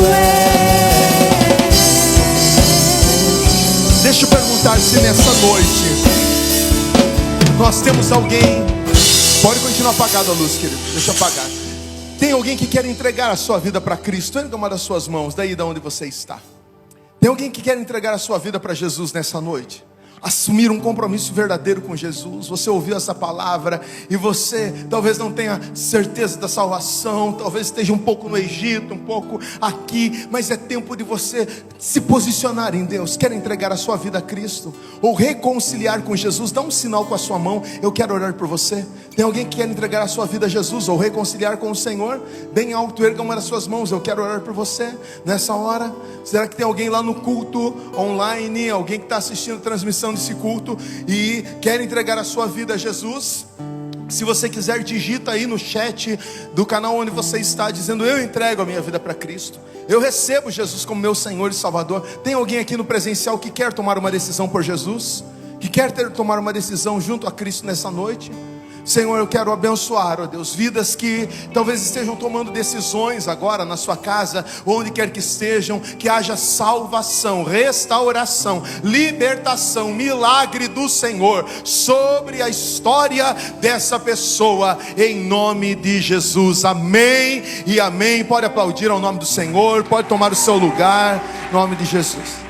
és. Deixa eu perguntar se nessa noite nós temos alguém. Pode continuar apagada a luz, querido, deixa eu apagar. Tem alguém que quer entregar a sua vida para Cristo? Erga uma das suas mãos, daí de onde você está. Tem alguém que quer entregar a sua vida para Jesus nessa noite? Assumir um compromisso verdadeiro com Jesus. Você ouviu essa palavra e você talvez não tenha certeza da salvação, talvez esteja um pouco no Egito, um pouco aqui, mas é tempo de você se posicionar em Deus. Quer entregar a sua vida a Cristo ou reconciliar com Jesus? Dá um sinal com a sua mão, eu quero orar por você. Tem alguém que quer entregar a sua vida a Jesus ou reconciliar com o Senhor? Bem alto, erga uma das suas mãos, eu quero orar por você nessa hora. Será que tem alguém lá no culto online, alguém que está assistindo a transmissão desse culto e quer entregar a sua vida a Jesus? Se você quiser, digita aí no chat do canal onde você está, dizendo: eu entrego a minha vida para Cristo, eu recebo Jesus como meu Senhor e Salvador. Tem alguém aqui no presencial que quer tomar uma decisão por Jesus? Que quer tomar uma decisão junto a Cristo nessa noite? Senhor, eu quero abençoar, ó Deus, vidas que talvez estejam tomando decisões agora na sua casa, onde quer que estejam, que haja salvação, restauração, libertação, milagre do Senhor sobre a história dessa pessoa, em nome de Jesus. Amém e amém. Pode aplaudir ao nome do Senhor, pode tomar o seu lugar, em nome de Jesus.